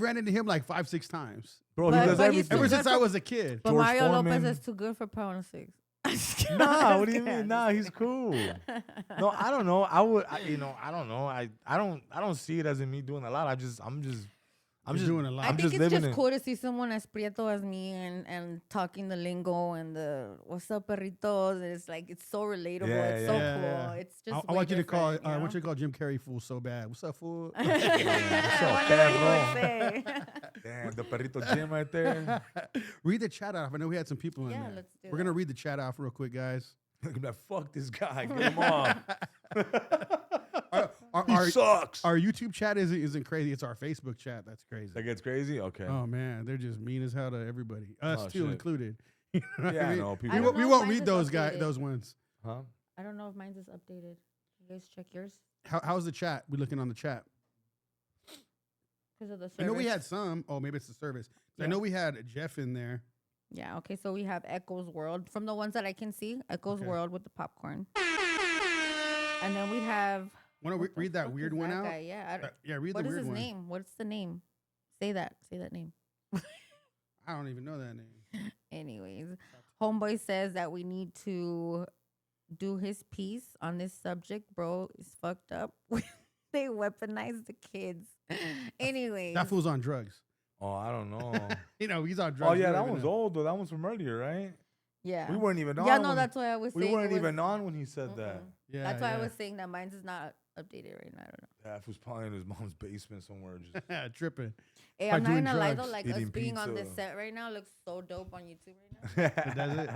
[SPEAKER 2] ran into him like 5-6 times.
[SPEAKER 1] Bro, he does everything.
[SPEAKER 2] Ever since I was a kid.
[SPEAKER 3] But
[SPEAKER 1] George
[SPEAKER 3] Mario
[SPEAKER 1] Foreman.
[SPEAKER 3] Lopez is too good for Power 6.
[SPEAKER 1] Nah, what do you mean? Nah, he's cool. No, I don't know. I don't know. I don't see it as in me doing a lot. I'm just
[SPEAKER 2] doing a lot.
[SPEAKER 3] I
[SPEAKER 1] I'm
[SPEAKER 3] think
[SPEAKER 1] just
[SPEAKER 3] it's
[SPEAKER 1] living
[SPEAKER 3] just
[SPEAKER 1] it.
[SPEAKER 3] cool to see someone as prieto as me and talking the lingo and the what's up, perritos. It's like, it's so relatable.
[SPEAKER 1] Yeah,
[SPEAKER 3] it's
[SPEAKER 1] yeah.
[SPEAKER 3] so
[SPEAKER 2] Yeah,
[SPEAKER 3] cool.
[SPEAKER 2] yeah.
[SPEAKER 3] It's just
[SPEAKER 2] I want you to call.
[SPEAKER 3] different,
[SPEAKER 2] I want you to call Jim Carrey fool so bad. What's up, fool?
[SPEAKER 1] What's up, perro? Damn, the perrito Jim right there.
[SPEAKER 2] Read the chat off. I know we had some people in
[SPEAKER 3] Yeah,
[SPEAKER 2] there.
[SPEAKER 3] let's do
[SPEAKER 2] We're gonna read the chat off real quick, guys.
[SPEAKER 1] I'm like, fuck this guy. Get him off. He sucks.
[SPEAKER 2] Our YouTube chat isn't crazy. It's our Facebook chat that's crazy.
[SPEAKER 1] That gets crazy? Okay.
[SPEAKER 2] Oh, man. They're just mean as hell to everybody. Us, too,
[SPEAKER 1] shit.
[SPEAKER 2] included. You know what
[SPEAKER 1] Yeah,
[SPEAKER 2] I
[SPEAKER 1] I
[SPEAKER 2] mean?
[SPEAKER 1] know.
[SPEAKER 3] I don't
[SPEAKER 2] We
[SPEAKER 3] know
[SPEAKER 2] won't
[SPEAKER 3] if
[SPEAKER 2] read
[SPEAKER 3] mine's updated.
[SPEAKER 2] those ones.
[SPEAKER 1] Huh?
[SPEAKER 3] I don't know if mine's is updated. You guys check yours
[SPEAKER 2] How's the chat? We looking on the chat.
[SPEAKER 3] because of the service.
[SPEAKER 2] I know we had some. Oh, maybe it's the service. I
[SPEAKER 3] Yeah.
[SPEAKER 2] know we had Jeff in there.
[SPEAKER 3] Yeah. Okay. So we have Echo's World from the ones that I can see. Echo's
[SPEAKER 2] Okay.
[SPEAKER 3] World with the popcorn, and then we have.
[SPEAKER 2] Want to
[SPEAKER 3] what the
[SPEAKER 2] read that
[SPEAKER 3] fuck
[SPEAKER 2] weird
[SPEAKER 3] is
[SPEAKER 2] one
[SPEAKER 3] that
[SPEAKER 2] out?
[SPEAKER 3] guy? Yeah. I don't-
[SPEAKER 2] Yeah, read
[SPEAKER 3] what
[SPEAKER 2] the
[SPEAKER 3] is
[SPEAKER 2] weird
[SPEAKER 3] his
[SPEAKER 2] one.
[SPEAKER 3] name? What's the name? Say that. Say that name.
[SPEAKER 2] I don't even know that name.
[SPEAKER 3] Anyways, Homeboy says that we need to do his piece on this subject. Bro, it's fucked up. They weaponize the kids. Anyways,
[SPEAKER 2] That fool's on drugs.
[SPEAKER 1] Oh, I don't know.
[SPEAKER 2] You know, he's on drugs.
[SPEAKER 1] Oh, yeah,
[SPEAKER 2] You
[SPEAKER 1] that
[SPEAKER 2] don't
[SPEAKER 1] one's
[SPEAKER 2] even know.
[SPEAKER 1] old, though. That one's from earlier, right?
[SPEAKER 3] yeah.
[SPEAKER 1] We weren't even on.
[SPEAKER 3] Yeah, no,
[SPEAKER 1] when-
[SPEAKER 3] that's why I was saying.
[SPEAKER 1] We
[SPEAKER 3] it
[SPEAKER 1] weren't
[SPEAKER 3] was-
[SPEAKER 1] even on when he said that.
[SPEAKER 3] Mm-mm.
[SPEAKER 2] Yeah,
[SPEAKER 3] That's why I
[SPEAKER 2] yeah.
[SPEAKER 3] was saying that mine's is not updated right now. I don't know.
[SPEAKER 1] Yeah, if was probably in his mom's basement somewhere. Just
[SPEAKER 2] Tripping.
[SPEAKER 3] Hey,
[SPEAKER 2] By
[SPEAKER 3] I'm not
[SPEAKER 2] doing
[SPEAKER 3] gonna lie though,
[SPEAKER 2] drugs,
[SPEAKER 3] like us
[SPEAKER 1] eating
[SPEAKER 3] being on this
[SPEAKER 1] pizza.
[SPEAKER 3] set right now looks so dope on YouTube right now.
[SPEAKER 2] Does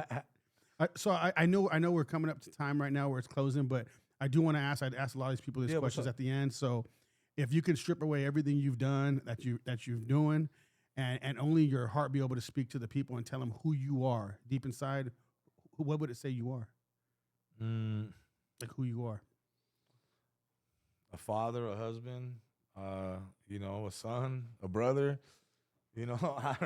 [SPEAKER 2] it? So I know we're coming up to time right now where it's closing, but I do want to ask. I'd ask a lot of these people these
[SPEAKER 1] Yeah, what's
[SPEAKER 2] questions
[SPEAKER 1] up?
[SPEAKER 2] at the end. So if you can strip away everything you've done that you're doing, and only your heart be able to speak to the people and tell them who you are deep inside, what would it say you are? Like who you are.
[SPEAKER 1] a father, a husband, a son, a brother. I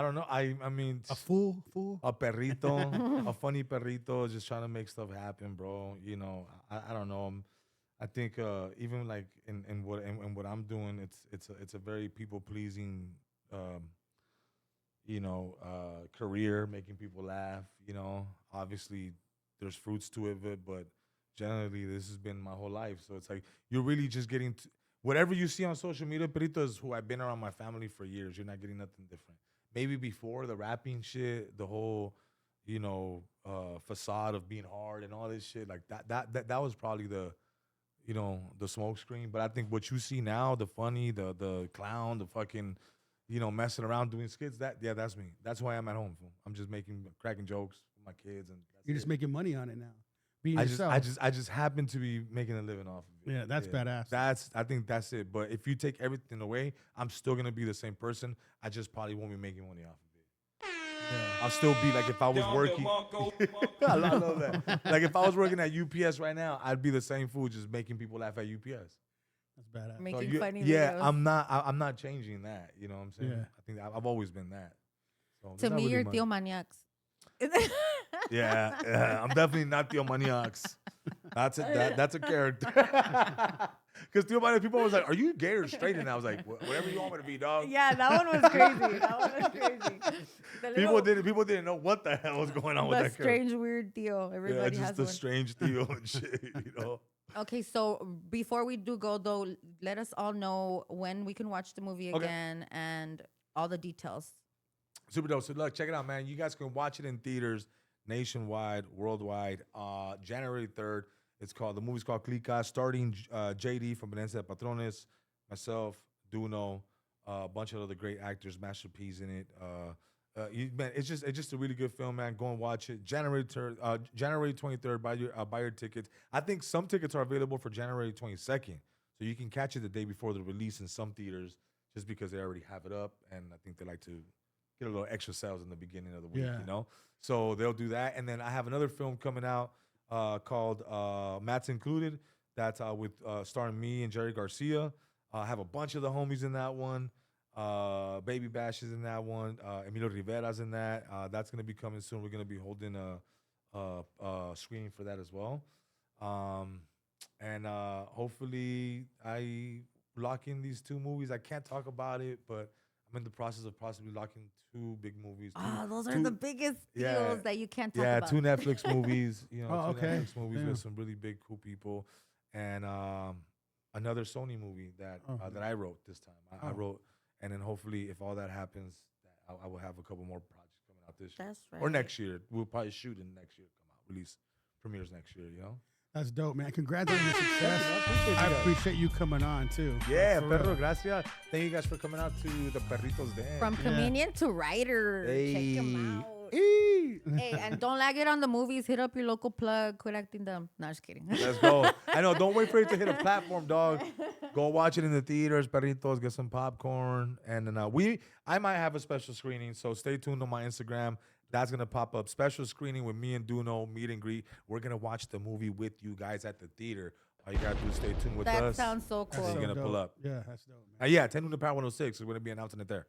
[SPEAKER 1] don't know. I mean,
[SPEAKER 2] A fool.
[SPEAKER 1] a perrito, a funny perrito, just trying to make stuff happen, bro. I don't know. I think even like in what I'm doing, it's a very people pleasing, career, making people laugh. Obviously there's fruits to it, but generally this has been my whole life. So it's like you're really just getting whatever you see on social media. Perito is who I've been around my family for years. You're not getting nothing different. Maybe before the rapping shit, the whole, facade of being hard and all this shit, like that was probably the smoke screen. But I think what you see now, the funny, the clown, the fucking, messing around doing skits, that's me. That's why I'm at home. Fool. I'm just cracking jokes with my kids, and
[SPEAKER 2] You're just making money on it now. Being
[SPEAKER 1] I
[SPEAKER 2] yourself.
[SPEAKER 1] just happen to be making a living off of it.
[SPEAKER 2] Yeah, that's badass.
[SPEAKER 1] I think that's it. But if you take everything away, I'm still gonna be the same person. I just probably won't be making money off of it.
[SPEAKER 2] Yeah.
[SPEAKER 1] I'll still be like if I was working. I love that. Like if I was working at UPS right now, I'd be the same fool, just making people laugh at UPS.
[SPEAKER 2] That's badass.
[SPEAKER 3] Making funny
[SPEAKER 1] yeah,
[SPEAKER 3] videos.
[SPEAKER 1] I'm not changing that. You know what I'm saying?
[SPEAKER 2] Yeah.
[SPEAKER 1] I think I've always been that. So
[SPEAKER 3] To
[SPEAKER 1] there's not
[SPEAKER 3] me,
[SPEAKER 1] really
[SPEAKER 3] you're
[SPEAKER 1] much.
[SPEAKER 3] Theo Maniacs.
[SPEAKER 1] Yeah, I'm definitely not Theo Maniacs. That's a character. Because Theo Maniacs, people was like, "Are you gay or straight?" And I was like, "Whatever you want me to be, dog."
[SPEAKER 3] Yeah, that one was crazy. That one was crazy. The
[SPEAKER 1] People didn't know what the hell was going on with
[SPEAKER 3] the
[SPEAKER 1] that character.
[SPEAKER 3] strange, weird Theo. Everybody
[SPEAKER 1] Yeah, just
[SPEAKER 3] has
[SPEAKER 1] the
[SPEAKER 3] one.
[SPEAKER 1] strange Theo and shit.
[SPEAKER 3] Okay, so before we do go though, let us all know when we can watch the movie
[SPEAKER 1] Okay.
[SPEAKER 3] again and all the details.
[SPEAKER 1] Super dope. So look, check it out, man. You guys can watch it in theaters nationwide, worldwide. January 3rd. The movie's called Clica, starting JD from Venecia de Patrones, myself, Duno, a bunch of other great actors, Master P's in it. Man, it's just a really good film, man. Go and watch it. January 23rd. Buy your tickets. I think some tickets are available for January 22nd, so you can catch it the day before the release in some theaters, just because they already have it up, and I think they like to get a little extra sales in the beginning of the week,
[SPEAKER 2] Yeah.
[SPEAKER 1] So they'll do that, and then I have another film coming out called Matt's Included. That's with starring me and Jerry Garcia. I have a bunch of the homies in that one. Baby Bash is in that one. Emilio Rivera's in that. That's gonna be coming soon. We're gonna be holding a screening for that as well. And hopefully I lock in these 2 movies. I can't talk about it, but I'm in the process of possibly locking 2 big movies.
[SPEAKER 3] Those are
[SPEAKER 1] two-
[SPEAKER 3] the biggest
[SPEAKER 1] yeah.
[SPEAKER 3] deals that you can't talk
[SPEAKER 1] Yeah,
[SPEAKER 3] about.
[SPEAKER 1] 2 Netflix movies.
[SPEAKER 2] Oh,
[SPEAKER 1] 2
[SPEAKER 2] okay.
[SPEAKER 1] Netflix movies
[SPEAKER 2] Yeah.
[SPEAKER 1] with some really big, cool people, and another Sony movie that I wrote this time. I wrote, and then hopefully, if all that happens, I will have a couple more projects coming out this year
[SPEAKER 3] That's right.
[SPEAKER 1] or next year. We'll probably shoot in next year, come out, release premieres next year.
[SPEAKER 2] That's dope, man. Congrats on your success.
[SPEAKER 1] Appreciate
[SPEAKER 2] I
[SPEAKER 1] you guys.
[SPEAKER 2] appreciate you coming on too.
[SPEAKER 1] Yeah,
[SPEAKER 2] For
[SPEAKER 1] perro,
[SPEAKER 2] real.
[SPEAKER 1] gracias. Thank you guys for coming out to the Perritos Den.
[SPEAKER 3] From comedian to writer. Check him
[SPEAKER 1] Hey.
[SPEAKER 3] out. Hey, and don't lag it on the movies. Hit up your local plug. Quit acting dumb. No, just kidding.
[SPEAKER 1] Let's go. I know. Don't wait for it to hit a platform, dog. Go watch it in the theaters, perritos. Get some popcorn, and then I might have a special screening. So stay tuned on my Instagram. That's gonna pop up. Special screening with me and Duno, meet and greet. We're gonna watch the movie with you guys at the theater. All you gotta do is stay tuned with us.
[SPEAKER 3] That sounds so cool.
[SPEAKER 1] You're gonna pull up.
[SPEAKER 2] Yeah, that's dope, man.
[SPEAKER 1] Yeah, 10 to Power 106. We're gonna be announcing it there.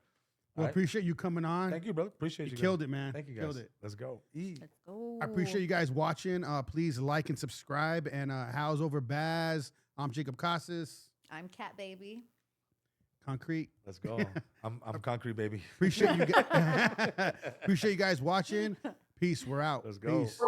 [SPEAKER 2] Well,
[SPEAKER 1] All right?
[SPEAKER 2] appreciate you coming on.
[SPEAKER 1] Thank you, brother. Appreciate you.
[SPEAKER 2] Killed it, man.
[SPEAKER 1] Thank you, guys.
[SPEAKER 2] Killed it.
[SPEAKER 1] Let's go.
[SPEAKER 3] Let's go.
[SPEAKER 2] I appreciate you guys watching. Please like and subscribe. And Howls over Baaz. I'm Jacob Casas.
[SPEAKER 3] I'm Cat Baby.
[SPEAKER 2] Concrete.
[SPEAKER 1] Let's go. I'm concrete, baby.
[SPEAKER 2] Appreciate you guys. Appreciate you guys watching. Peace. We're out.
[SPEAKER 1] Let's go.
[SPEAKER 2] Peace.